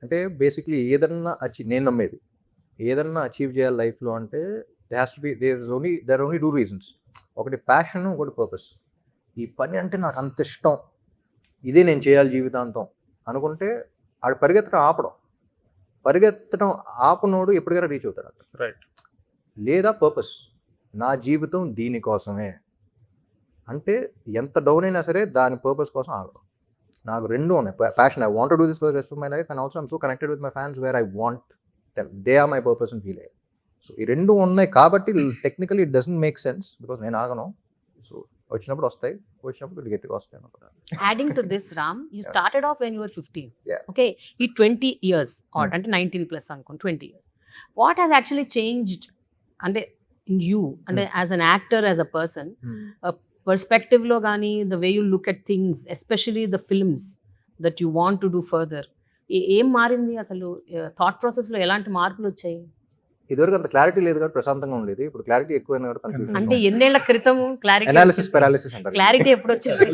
అంటే బేసిక్లీ ఏదన్నా నేను నమ్మేది ఏదన్నా అచీవ్ చేయాలి లైఫ్లో అంటే దేర్ ఆర్ ఓన్లీ 2 reasons. ఒకటి ప్యాషన్, ఒకటి పర్పస్. ఈ పని అంటే నాకు అంత ఇష్టం, ఇదే నేను చేయాలి జీవితాంతం అనుకుంటే ఆడు పరిగెత్తడం ఆపనోడు ఎప్పటికైనా రీచ్ అవుతాడు. రైట్. లేదా పర్పస్, నా జీవితం దీనికోసమే అంటే ఎంత డౌన్ అయినా సరే దాని పర్పస్ కోసం ఆగడం. నాకు 2 ఉన్నాయి. Passion, I want to do this for the rest of my life, and also I'm so connected with my fans where I want them, they are my purpose and feel. So ఈ రెండు ఉన్నాయి కాబట్టి technically it doesn't make sense because నేను ఆగను. So వచ్చినప్పుడు వస్తాయి, వచ్చినప్పుడు గట్టిగా వస్తాయి అన్నమాట. Adding to this, Ram, you Yeah. started off when you were 15. Yeah. Okay, ఈ 20 years or అంటే 19 plus అనుకోండి 20 years. What has actually changed అంటే in you అంటే as an actor, as a person, perspective లో కానీ the way you look at things, especially the films that you want to do further, ఏం మారింది అసలు? Thought process లో ఎలాంటి మార్పులు వచ్చాయి? ఇదివరకు అంత క్లారిటీ లేదు కాబట్టి ప్రశాంతంగా ఉండేది. ఇప్పుడు క్లారిటీ ఎక్కువైంది కాబట్టి కన్ఫ్యూజన్. అంటే ఎన్నేళ్ల క్రితం క్లారిటీ? అనాలిసిస్ పారాలిసిస్ అంటారు. క్లారిటీ ఎప్పుడు వచ్చింది?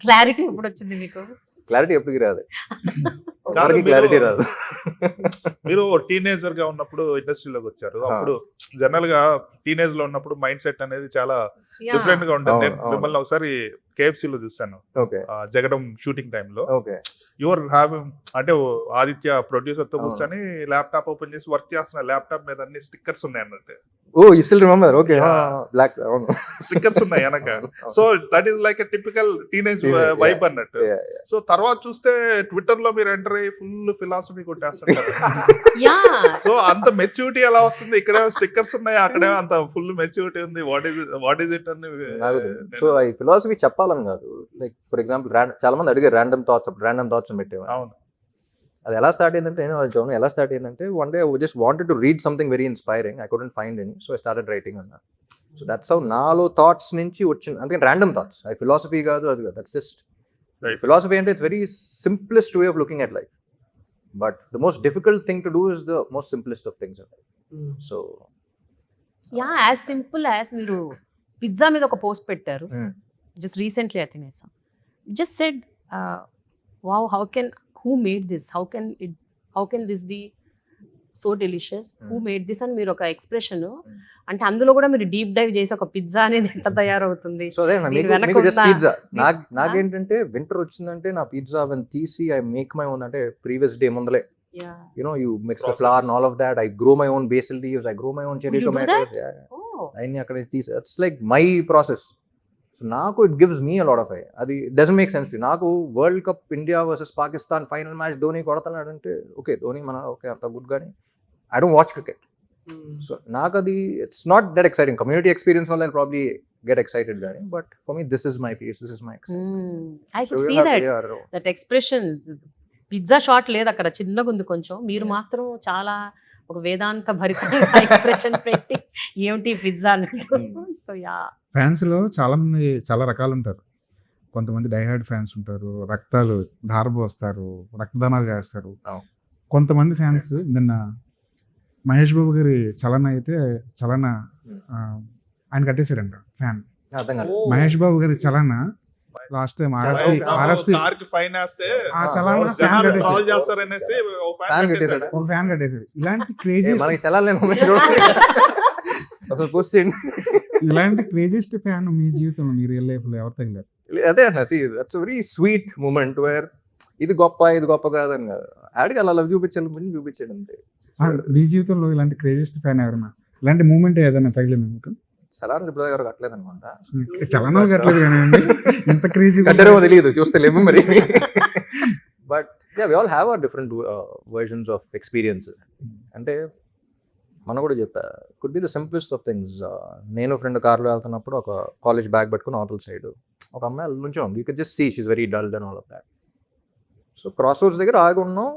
క్లారిటీ ఎప్పుడు వచ్చింది మీకు? క్లారిటీ ఎప్పటికి రాదు, కాదు, ఎవరికి క్లారిటీ రాదు. మీరు టీనేజర్ గా ఉన్నప్పుడు ఇండస్ట్రీలోకి వచ్చారు. అప్పుడు జనరల్ గా టీనేజ్ లో ఉన్నప్పుడు మైండ్ సెట్ అనేది చాలా డిఫరెంట్ గా ఉంటుంది. నేను మిమ్మల్ని ఒకసారి KFC లో చూసాను, ఓకే జగడం షూటింగ్ టైంలో. ఓకే యువర్ హ్యావింగ్ అంటే ఆదిత్య ప్రొడ్యూసర్ తో కూర్చొని ల్యాప్టాప్ ఓపెన్ చేసి వర్క్ చేస్తున్న ల్యాప్టాప్ మీద అన్ని స్టిక్కర్స్ ఉన్నాయి అన్నట్టు. Oh you still remember? Okay, black stickers ఉన్నాయి వెనక. So that is like a typical teenage vibe అన్నట్టు. సో తర్వాత చూస్తే ట్విట్టర్ లో మీరు ఎంటర్ అయ్యి ఫుల్ ఫిలాసఫీ కొట్టేస్తుంటారు. సో అంత మెచ్యూరిటీ ఎలా వస్తుంది? ఇక్కడే స్టిక్కర్స్ ఉన్నాయి, అక్కడే అంత ఫుల్ మెచ్యూరిటీ ఉంది. వాట్ ఈస్ ఇట్ అని. సో ఈ ఫిలాసఫీ చెప్పాలని కాదు, లైక్ ఫర్ ఎగ్జాంపుల్ చాలా మంది అడిగారు ర్యాండమ్ థాట్స్ అని పెట్టేవారు. అవును, అది ఎలా స్టార్ట్ అయిందంటే నేను చదువు ఎలా స్టార్ట్ అయిందంటే one day just wanted to read something very inspiring. I couldn't find any, so I started writing అన్న. సో దట్స్ హౌ నాలో థాట్స్ నుంచి వచ్చింది. అందుకని ర్యాండమ్ థాట్స్, అది ఫిలాసఫీ కాదు, అది కాదు. దట్స్ జస్ట్ ఫిలాసఫీ అంటే it's very simplest way of looking at life, but the most difficult thing to do is the most simplest of things. So as simple as మీరు pizza మీద ఒక post పెట్టారు just recently, I think just said wow, who made this, how can this be so delicious, who made this అని మీరు ఒక expression, అంటే అందులో కూడా మీరు డీప్ డైవ్ చేసి ఒక పిజ్జా అనేది ఎంత తయారవుతుంది. సో అదే మీకు జస్ట్ పిజ్జా. నాకేంటంటే వింటర్ వచ్చిందంటే నా పిజ్జా అవన్నీ తీసి ఐ మేక్ మై ఓన్, అంటే ప్రీవియస్ డే ముందలే you mix the flour and all of that. I grow my own basil leaves, I grow my own cherry tomatoes. అన్ని అక్కడ తీసి it's like my process. So నాకు it gives me a lot of అది doesn't make sense. నాకు world cup India versus Pakistan final match Dhoni కొడతాడు అంటే okay Dhoni మన okay అంత గుడ్, కానీ I don't watch cricket. So నాకు అది it's not that exciting. Community experience వల్ల ప్రాబ్లీ గెట్ ఎక్సైటెడ్ కానీ, but for me this is my peace, this is my I could see that expression. Pizza shot లేదు అక్కడ, చిన్నగా ఉంది కొంచెం. మీరు మాత్రం చాలా ఒక వేదాంత భరిత ఎక్స్ప్రెషన్ పెట్టి ఏమిటి పిజ్జా అన్నట్టు. సో యా, ఫ్యాన్స్ లో చాలా మంది చాలా రకాలు ఉంటారు. కొంతమంది డైహార్డ్ ఫ్యాన్స్ ఉంటారు, రక్తాలు ధారపోస్తారు, రక్తదానాలు చేస్తారు. కొంతమంది ఫ్యాన్స్ నిన్న మహేష్ బాబు గారి చలన అయితే ఆయన కట్టేశాడంట ఫ్యాన్. మహేష్ బాబు గారి చలన లాస్ట్ టైం ఆర్ఎఫ్సి ఫైన్ వేస్తే ఆ చలన ఫ్యాన్ కట్టేశాడు. ఒక ఫ్యాన్ కట్టేశాడు. ఇలాంటి క్రేజీ ఇలాంటి క్రేజియస్ట్ ఫ్యాన్ మీ జీవితంలో మీ రియల్ లైఫ్ లో ఎవరు తగిలారు? అదే అన్న, that's very sweet moment where ఇది గొప్ప కాదని కాదు, ఆడికి అలా లవ్ చూపించాడు అంతే. మీ జీవితంలో ఇలాంటి క్రేజియస్ట్ ఫ్యాన్ ఎవరన్నా, ఇలాంటి మూమెంట్ ఏదైనా తగిలింది మీకు? చలానా ఇప్పుడు ఎవరు కట్టలేదు అనమాట. చలనా కట్టలేదు కానీ ఎంత క్రేజీ కట్టారేమో తెలియదు, చూస్తలేము మరి. But we all have our different versions of experience. అంటే మనం కూడా చెప్తా, could be the simplest of things. నేను ఫ్రెండ్ కార్లో వెళ్తున్నప్పుడు ఒక కాలేజ్ బ్యాగ్ పట్టుకుని అవతల సైడ్ ఒక అమ్మాయి నుంచి ఉంది. You can just see she's very dulled and all of that. So cross roads దగ్గర ఆగి ఉన్నాం.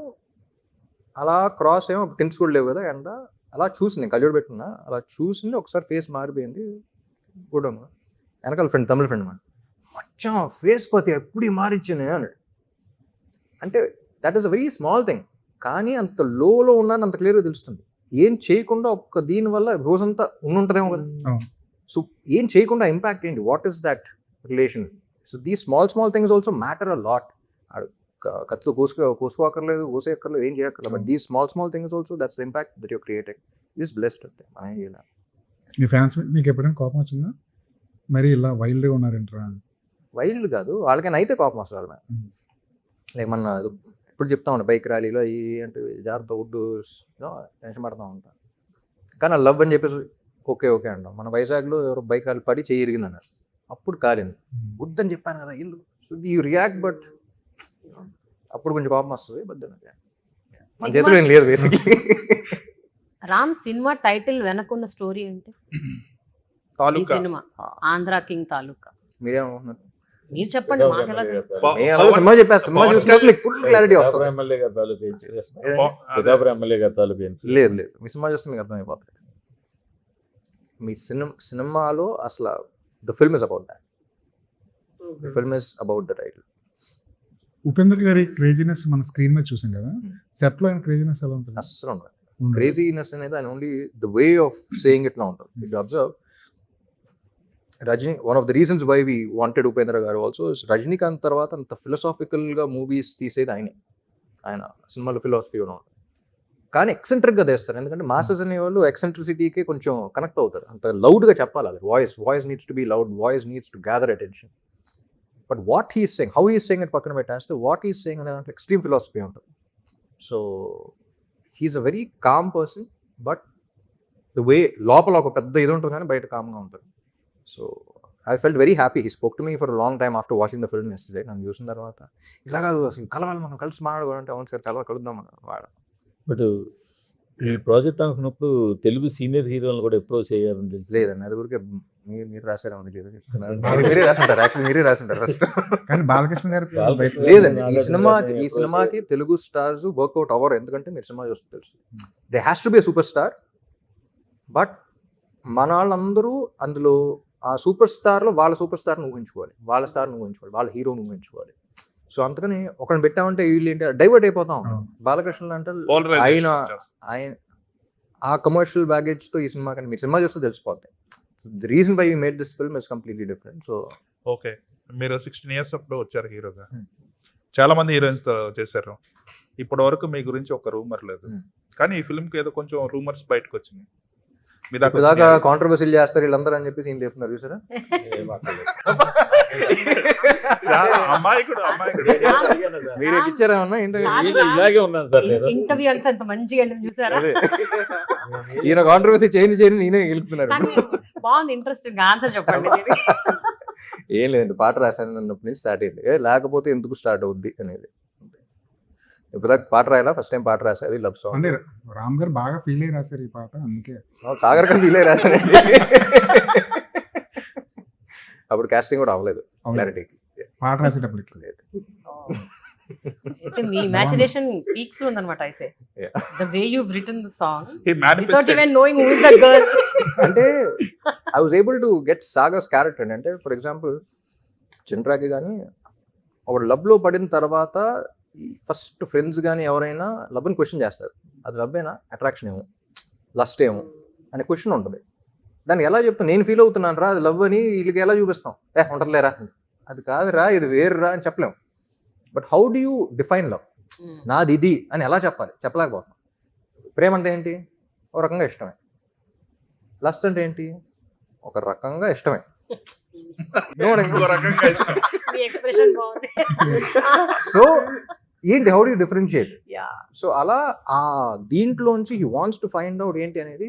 అలా క్రాస్ ఏమో టిన్స్ కూడా లేవు కదా, అండ్ అలా చూసింది, కళ్ళజోడు పెట్టుకున్నా, అలా చూసింది. ఒకసారి ఫేస్ మారిపోయింది. కూడా వెనకాల ఫ్రెండ్, తమిళ ఫ్రెండ్ మాట, మచ్చా ఫేస్ పోతే ఎప్పుడు మారిచ్చాను అన్నాడు. అంటే that is a very small thing, కానీ అంత లోలో ఉన్నాను అంత క్లియర్గా తెలుస్తుంది. ఏం చేయకుండా ఒక్క దీనివల్ల రోజంతా ఉండుంటుందేమో కదా. సో ఏం చేయకుండా ఇంపాక్ట్ ఏంటి, what is that relation? So the small things also matter a lot. కత్తితో కోసుకోక్కర్లేదు, కోసేయక్కర్లేదు, ఏం చేయక్కర్లేదు, but the small things also that's the impact that your creating. Is blessed అంతే. మీ ఫ్యాన్స్ మీకు ఎప్పుడైనా కోపం వచ్చిందా? మరి ఇలా వైల్డ్గా ఉన్నారంటారా? వైల్డ్ కాదు, వాళ్ళకైనా అయితే కోపం వస్తుంది. వాళ్ళ లైక్ మన ఇప్పుడు చెప్తా ఉంటా బైక్ ర్యాలీలో ఈ అంటే జాగ్రత్త ఉడ్డు టెన్షన్ పడతా ఉంటా, కానీ ఆ లవ్ అని చెప్పేసి ఓకే అంటాం. మన వైజాగ్లో ఎవరో బైక్ ర్యాలీ పడి చేయి ఇరిగిందన్నారు, అప్పుడు కాలింది. వద్దని చెప్పాను కదా ఇల్లు. సో యూ రియాక్ట్, బట్ అప్పుడు కొంచెం కోపం వస్తుంది. బట్ మన చేతిలో ఏం లేదు బేసిక్లీ. రామ్ సినిమా టైటిల్ వెనకున్న స్టోరీ ఏంటి? ఈ తాలూకా సినిమా ఆంధ్ర కింగ్ తాలూకా. మీరేమనుకుంటున్నారు? మీరు చెప్పండి, మాకు ఎలా తెలుసు? నేను అలాగే సినిమా చెప్పేస్తా, సినిమా చూసినాక మీకు ఫుల్ క్లారిటీ వస్తుంది. ఎమ్మెల్యే గారి తాలూకు ఏం చేస్తున్నారు? ఏదండి? పిఠాపురం ఎమ్మెల్యే గారి తాలూకు ఏం చేస్తున్నారు? లేదు లేదు, మీ సినిమా చూస్తే మీకు అర్థమైపోతుంది. మీ సినిమాలో అసలు the film is about that. The film is about the title. Upendra గారి క్రేజీనెస్ మన స్క్రీన్ మీద చూసాం కదా, సెట్ లో ఆయన క్రేజీనెస్ ఎలా ఉంటుంది? అస్సలు ఉండదు. క్రేజీనెస్ అనేది ఆయన only the way of saying it లా ఉంటుంది. If you observe Rajini, one of the reasons why we wanted Upendra garu also Rajinikanth తర్వాత అంత ఫిలసాఫికల్గా మూవీస్ తీసేది ఆయనే. ఆయన సినిమాలో ఫిలాసఫీ కూడా ఉంటుంది, కానీ ఎక్సెంట్రిక్గా తీస్తారు. ఎందుకంటే మాసెస్ అనేవాళ్ళు ఎక్సెంట్రిసిటీకి కొంచెం కనెక్ట్ అవుతారు. అంత లౌడ్గా చెప్పాలి, అది voice needs to be loud, voice needs to gather attention. But what he's saying, how he's saying అని పక్కన పెట్టేస్తే వాట్ హీస్ సేయింగ్ అనే దాంట్లో ఎక్స్ట్రీమ్ ఫిలాసఫీ ఉంటుంది. So he's a very calm person, but the way లోపల ఒక పెద్ద ఇది ఉంటుంది కానీ బయట కామ్గా ఉంటుంది. So I felt very happy. He spoke to me for long time after watching the film yesterday. నన్ను చూసిన తర్వాత ఇలా కాదు అసలు కలవాలి, మనం కలిసి మాట్లాడుకోవాలంటే అవును సార్ కలుద్దాం వాడు. బట్ ఈ ప్రాజెక్ట్ అనుకున్నప్పుడు తెలుగు సీనియర్ హీరోలను కూడా ఎప్పుడో చేయాలని తెలుసు. లేదండి, అది ఊరికే మీరు రాశారేమో తెలియదు చెప్తున్నారు. మీరే రాసుంటారు, యాక్చువల్లీ మీరే రాసుంటారు ఫస్ట్. కానీ బాలకృష్ణ గారు లేదండి, ఈ సినిమాకి తెలుగు స్టార్స్ వర్క్అవుట్ అవ్వరు. ఎందుకంటే మీరు సినిమా చూస్తే తెలుసు, they has to be super star. But మన వాళ్ళందరూ అందులో ఆ సూపర్ స్టార్లో వాళ్ళ సూపర్ స్టార్ని ఊహించుకోవాలి, వాళ్ళ స్టార్ని ఊహించుకోవాలి, వాళ్ళ హీరోని ఊహించుకోవాలి. సో అందుకని ఒకరిని పెట్టామంటే వీళ్ళు ఏంటి డైవర్ట్ అయిపోతాం. బాలకృష్ణ అంటే ఆయన ఆ కమర్షియల్ బ్యాగేజ్తో ఈ సినిమా కానీ మీరు సినిమా చూస్తే తెలిసిపోతాయి. The reason why we made this film is completely different. So okay, మీరు 16 years అప్పుడు వచ్చారు హీరోగా, చాలా మంది హీరోయిన్స్ తో చేశారు. ఇప్పటి వరకు మీ గురించి ఒక రూమర్ లేదు, కానీ ఈ ఫిల్మ్ కి ఏదో కొంచెం రూమర్స్ బయటకు వచ్చింది. మీ దాకా కాంట్రవర్సీలు చేస్తారు వీళ్ళందరూ అని చెప్పేసి ఏం చెప్తున్నారు చూసారా? మీరు ఎక్కిచ్చారా ఇలాగే ఉన్నాను సార్ నేను. ఇంటర్వ్యూ అంతా అంత మంచిగా వెళ్ళింది చూసారా? ఈయన కాంట్రవర్సీ చేయని నేనే గెలుపుతున్నారు. కానీ బాగుంది, ఇంట్రెస్టింగ్. ఆన్సర్ చెప్పండి. ఏం లేదండి, పాట రాశాను అన్నప్పటి నుంచి స్టార్ట్ అయింది. లేకపోతే ఎందుకు స్టార్ట్ అవుద్ది అనేది. ఇప్పుడు దాకా పాట రాయాలా, ఫస్ట్ టైం పాట రాసేది లవ్ సాంగ్. అంటే రామ్ గారు బాగా ఫీల్ అయ్యి రాశారు ఈ పాట, అందుకే సాగర్ గారు ఫీల్ అయ్యి రాశానండి. అప్పుడు కాస్టింగ్ కూడా అవ్వలేదు క్లారిటీకి. పాట రాసేటప్పటికి లేదు. మీ ఇమాజినేషన్ పీక్స్ ఉందన్నమాట. I say the way you written the song He manifested. without even knowing who is that girl. అంటే I was able to get Sagar's character. అంటే ఫర్ ఎగ్జాంపుల్ చంద్రాకి కానీ ఒక లవ్లో పడిన తర్వాత ఈ ఫస్ట్ ఫ్రెండ్స్ కానీ ఎవరైనా లవ్ని క్వశ్చన్ చేస్తారు. అది లవ్ అయినా, అట్రాక్షన్ ఏమో, లస్ట్ ఏమో అనే క్వశ్చన్ ఉంటుంది. దానికి ఎలా చెప్తాను, నేను ఫీల్ అవుతున్నాను రా అది లవ్ అని వీళ్ళకి ఎలా చూపిస్తాం? ఉండలేరా, అది కాదురా ఇది వేరురా అని చెప్పలేము. But how do you define love? నాది ఇది అని ఎలా చెప్పాలి? చెప్పలేకపోతాం. ప్రేమ అంటే ఏంటి? ఒక రకంగా ఇష్టమే. లస్ట్ అంటే ఏంటి? ఒక రకంగా ఇష్టమే. సో ఏంటి, హౌ డూ డిఫరెన్షియేట్? సో అలా ఆ దీంట్లోంచి he wants to find out ఏంటి అనేది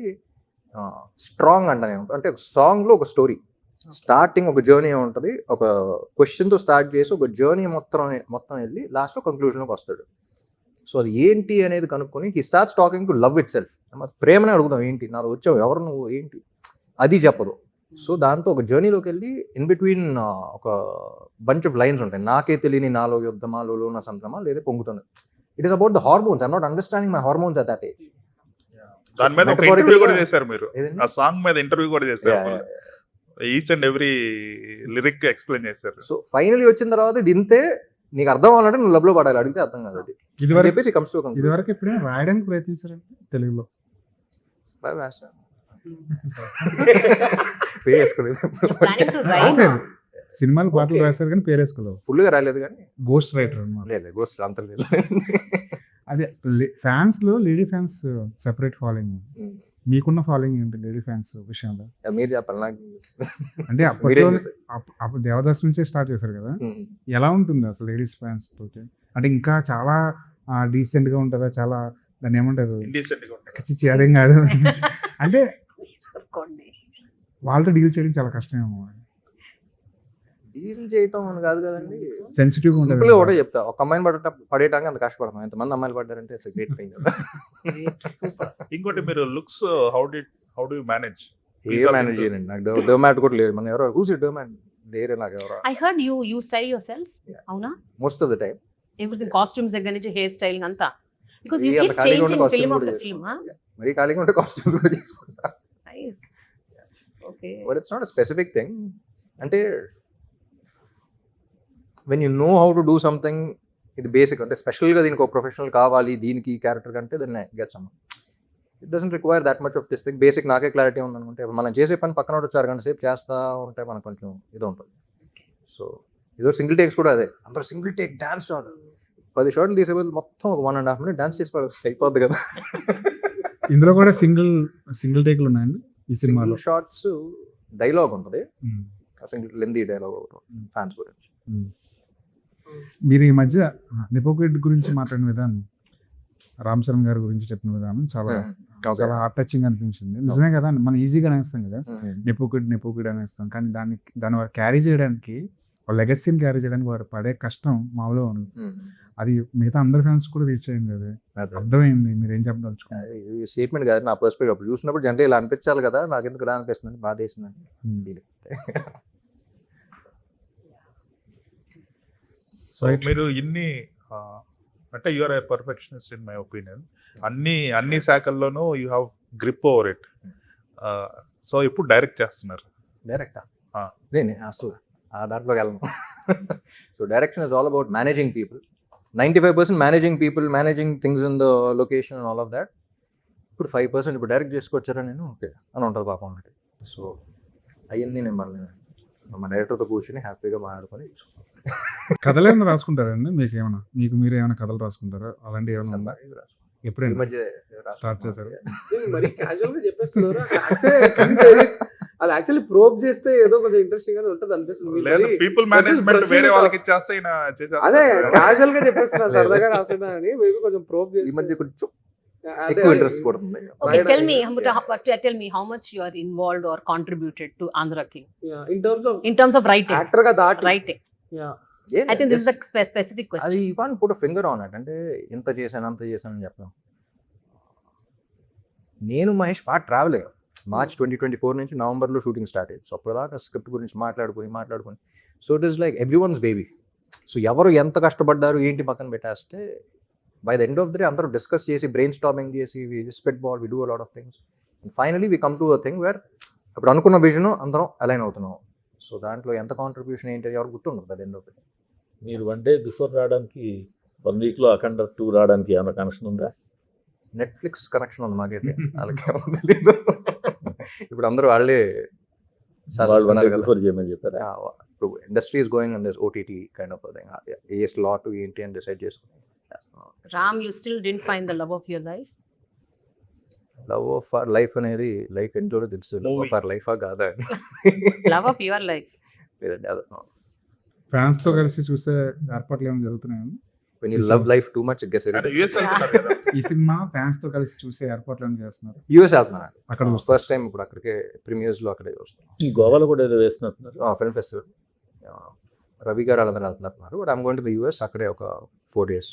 స్ట్రాంగ్ అంటనే ఉంటుంది. అంటే సాంగ్లో ఒక స్టోరీ స్టార్టింగ్, ఒక జర్నీ ఉంటుంది. ఒక క్వశ్చన్తో స్టార్ట్ చేసి ఒక జర్నీ మొత్తం వెళ్ళి లాస్ట్లో కంక్లూజన్లోకి వస్తాడు. సో అది ఏంటి అనేది కనుక్కొని he starts talking to love it self. ప్రేమనే అడుగుదాం, ఏంటి నాలో వచ్చావు, ఎవరు నువ్వు, ఏంటి, అది చెప్పదు. సో దాంతో ఒక జర్నీలోకి వెళ్ళి ఇన్ బిట్వీన్ ఒక బంచ్ ఆఫ్ లైన్స్ ఉంటాయి. నాకే తెలియని నాలో యుద్ధమా, లోలో నా సంతమా, లేదా పొంగుతుంది. It is about the hormones. I'm not understanding my hormones at that age. దాని మీద ఒక ఇంటర్వ్యూ కూడా చేశారు మీరు, ఆ సాంగ్ మీద ఇంటర్వ్యూ కూడా చేశారు. Each and every lyric explain చేశారు. సో ఫైనలీ వచ్చిన తర్వాత ఇది ఇంతే, నీకు అర్థం అవ్వాలంటే నువ్వు లవ్ లో పడాలి, అడిగితే అర్థం కాదు. అది ఇదివరకు ఎప్పుడైనా రాయడానికి ప్రయత్నించారంటే తెలుగులో? రాశారు, సినిమాలు పాటలు రాశారు కానీ పేరు వేసుకోలేదు. ఫుల్ గా రాలేదు కానీ గోస్ట్ రైటర్ అన్నమాట. లేదు, గోస్ట్ అంత లేదు. అదే ఫ్యాన్స్ లో లేడీ ఫ్యాన్స్ సెపరేట్ ఫాలోయింగ్. మీకున్న ఫాలోయింగ్ ఏంటి లేడీ ఫ్యాన్స్ విషయంలో? మీరు చెప్పాలి నాకు. అంటే అప్పుడు దేవదాస్ నుంచే స్టార్ట్ చేశారు కదా, ఎలా ఉంటుంది అసలు లేడీస్ ఫ్యాన్స్ తోటి? అంటే ఇంకా చాలా డీసెంట్ గా ఉంటారా? చాలా దాన్ని ఏమంటారు, అదేం కాదు అంటే వాళ్ళతో డీల్ చేయడం చాలా కష్టమేమో. డీల్ చేయటం అని కాదు కదండి, సెన్సిటివ్ గా సింపుల్గా ఒకటే ఉండాలి. చెప్తా, ఒక అమ్మాయిని పడేయడానికి అంత కష్టపడతాం, ఎంతమంది అమ్మాయిలు పడ్డారంటే ఇట్స్ గ్రేట్ థింగ్ కదా. సూపర్. ఇంకోటి మీరు looks how do you manage? A manage చేయండి, నాకు డోమాట్ కూడా లేదు, మన ఎవరో హూస్ డోమాట్ లేరే నాకు ఎవరో. I heard you style yourself. Yeah. అవునా? Most of the time everything, costumes దగ్గర నుంచి హెయిర్ స్టైలింగ్ అంతా. బికాస్ యూ అంత కీప్ ఖాళీగా ఉంటే చేంజింగ్ కాస్ట్యూమ్ ఫిల్మ్ కూడా ఆఫ్ ద ఫిల్మ్. చేసుకుంటా. మరీ ఖాళీగా ఉంటే కాస్ట్యూమ్ కూడా చేసుకుంటా. Nice. Okay. But it's not a specific thing. అంటే when you know how to do something, ఇది బేసిక్, అంటే స్పెషల్గా దీనికి ఒక ప్రొఫెషనల్ కావాలి దీనికి క్యారెక్టర్ కంటే then I get some. It doesn't require that much of this thing. Basic నాకే క్లారిటీ ఉందనుకుంటే, మనం చేసే పని పక్కన వచ్చి 2 గంటల సేపు చేస్తూ ఉంటే మనకు కొంచెం ఇది ఉంటుంది. సో ఏదో సింగిల్ టేక్స్ కూడా అదే, అందరూ సింగిల్ టేక్ డాన్స్ షాట్ 10 షాట్లు తీసే బదులు మొత్తం ఒక 1.5 minute డాన్స్ చేసి అయిపోద్ది కదా. ఇందులో కూడా సింగిల్ టేక్లు ఉన్నాయండి ఈ సినిమాలో. షార్ట్స్ డైలాగ్ ఉంటుంది, ఉమ్. సింగిల్ లెందీ డైలాగ్ ఒకటి ఫ్యాన్స్ గురించి. ఉమ్. మీరు ఈ మధ్య నిపోకిడ్ గురించి మాట్లాడిన విధానం, రామ్ చరణ్ గారి గురించి చెప్పిన విధానం చాలా చాలా హార్ట్ టచింగ్ అనిపించింది. నిజమే కదా, మనం ఈజీగా అనేస్తాం కదా నిపోకిడ్ అనేస్తాం, కానీ దాన్ని క్యారీ చేయడానికి, లెగసీని క్యారీ చేయడానికి వారు పడే కష్టం మామూలుగా ఉంది. అది మిగతా అందరి ఫ్యాన్స్ కూడా రీచ్ అయింది కదా, అర్థమైంది. మీరు ఏం చెప్పదలుచుకున్నారు? ఈ స్టేట్మెంట్ కాదు నా పర్స్పెక్టివ్. అప్పుడు చూసినప్పుడు జనరల్ ఇలా అనిపించాలి కదా, నాకు ఎందుకు ఇలా అనిపిస్తుంది, బాధ వేసిందండి. సో మీరు ఇన్ని అంటే you are a perfectionist in my opinion. అన్ని శాఖల్లోనూ you have grip over it. So ఇప్పుడు డైరెక్ట్ చేస్తున్నారు. డైరెక్టా? నేను అసలు దాంట్లోకి వెళ్ళను. So direction is all about managing people. 95% managing people, managing things in the location and all of that. ఇప్పుడు 5% ఇప్పుడు డైరెక్ట్ చేసుకొచ్చారా నేను, ఓకే అని ఉంటుంది పాపం ఒకటి. సో అవన్నీ నేను మళ్ళీ మా డైరెక్టర్తో కూర్చొని హ్యాపీగా మాట్లాడుకొని. కథలు ఏమైనా రాసుకుంటారండి? మీరు ఏమైనా కథలు రాసుకుంటారా? అలాంటి ఏమైనా ఉందా? ఈ ఎప్పుడైనా మధ్య స్టార్ట్ చేశారు? మరి క్యాజువల్ గా చెప్పేస్తున్నారు. అది యాక్చువల్లీ ప్రోబ్ చేస్తే ఏదో కొంచెం ఇంట్రెస్టింగ్ గానే ఉంటుంది అనిపిస్తుంది. లేదు, పీపుల్ మేనేజ్మెంట్ వేరే వాళ్ళకి ఇచ్చేస్తే అదే క్యాజువల్ గా చెప్పేస్తున్నారు, సరదాగా రాస్తున్నా అని. మేబీ కొంచెం ప్రోబ్ ఈ మధ్య చేసి కొంచెం ఎక్కువ ఇంట్రెస్ట్ పడుతుంది. Okay, tell me how much you are involved or contributed to Andhra King in terms of writing. Actor గా దాటి Writing. I think this is a specific question. అది you can't put a finger on it. అంటే ఇంత చేశాను అంత చేశాను అని చెప్పాను. నేను మహేష్ బాగా ట్రావెల్ అయ్యాం. మార్చ్ 2024 నుంచి నవంబర్లో షూటింగ్ స్టార్ట్ అయ్యింది. సో అప్పటిదాకా స్క్రిప్ట్ గురించి మాట్లాడుకొని so it is like everyone's baby. So ఎవరు ఎంత కష్టపడ్డారు ఏంటి పక్కన పెట్టేస్తే by the end of the day అందరూ డిస్కస్ చేసి బ్రెయిన్ స్టార్మింగ్ చేసి we spit ball, we do a lot of things and finally we come to a thing where ఇప్పుడు అనుకున్న విజన్ అందరం అలైన్ అవుతున్నాం. సో దాంట్లో ఎంత కాంట్రిబ్యూషన్ ఏంటి ఎవరు గుర్తుండదు by the end of the day. మీరు 1 day బిఫోర్ రావడానికి 1 weekలో అఖండ 2 రావడానికి ఏమైనా కనెక్షన్ ఉందా? నెట్ఫ్లిక్స్ కనెక్షన్ ఉంది మాకైతే, వాళ్ళకి ఏమో తెలీదు. ఇప్పుడు అందరూ వాళ్ళే వాళ్ళు 1 day బిఫోర్ చేయమని చెప్పారా? ఇప్పుడు industry is going on this OTT kind of thing. A slot ఏంటి అని డిసైడ్ చేసుకుని. Ram, you still didn't find the love of your life? Love of our life అనేది లైక్ ఎంతో తెలుసు. లవ్ ఆఫ్ అవర్ లైఫ్ కాదా? Love of your life. లేదండి, అది fans తో కలిసి చూసే ఏర్పాట్లు ఏమైనా జరుగుతున్నాయండి? when you love life too much it gets అంటే irritating. యూఎస్ వెళ్తున్నారు కదా. ఈ సినిమా ఫ్యాన్స్ తో కలిసి చూసే ఏర్పాట్లు ఏమైనా చేస్తున్నారు? యూఎస్ వెళ్తున్నా అక్కడ ఫస్ట్ టైం, ఇప్పుడు అక్కడికే ప్రీమియర్స్ లో అక్కడే చూస్తాం. ఈ గోవాలో కూడా ఏదో వేస్తున్నారు. ఫిల్మ్ ఫెస్టివల్ రవి గారు వాళ్ళందరూ వెళ్తున్నారు. But I'm going to the US. అక్కడే ఒక 4 days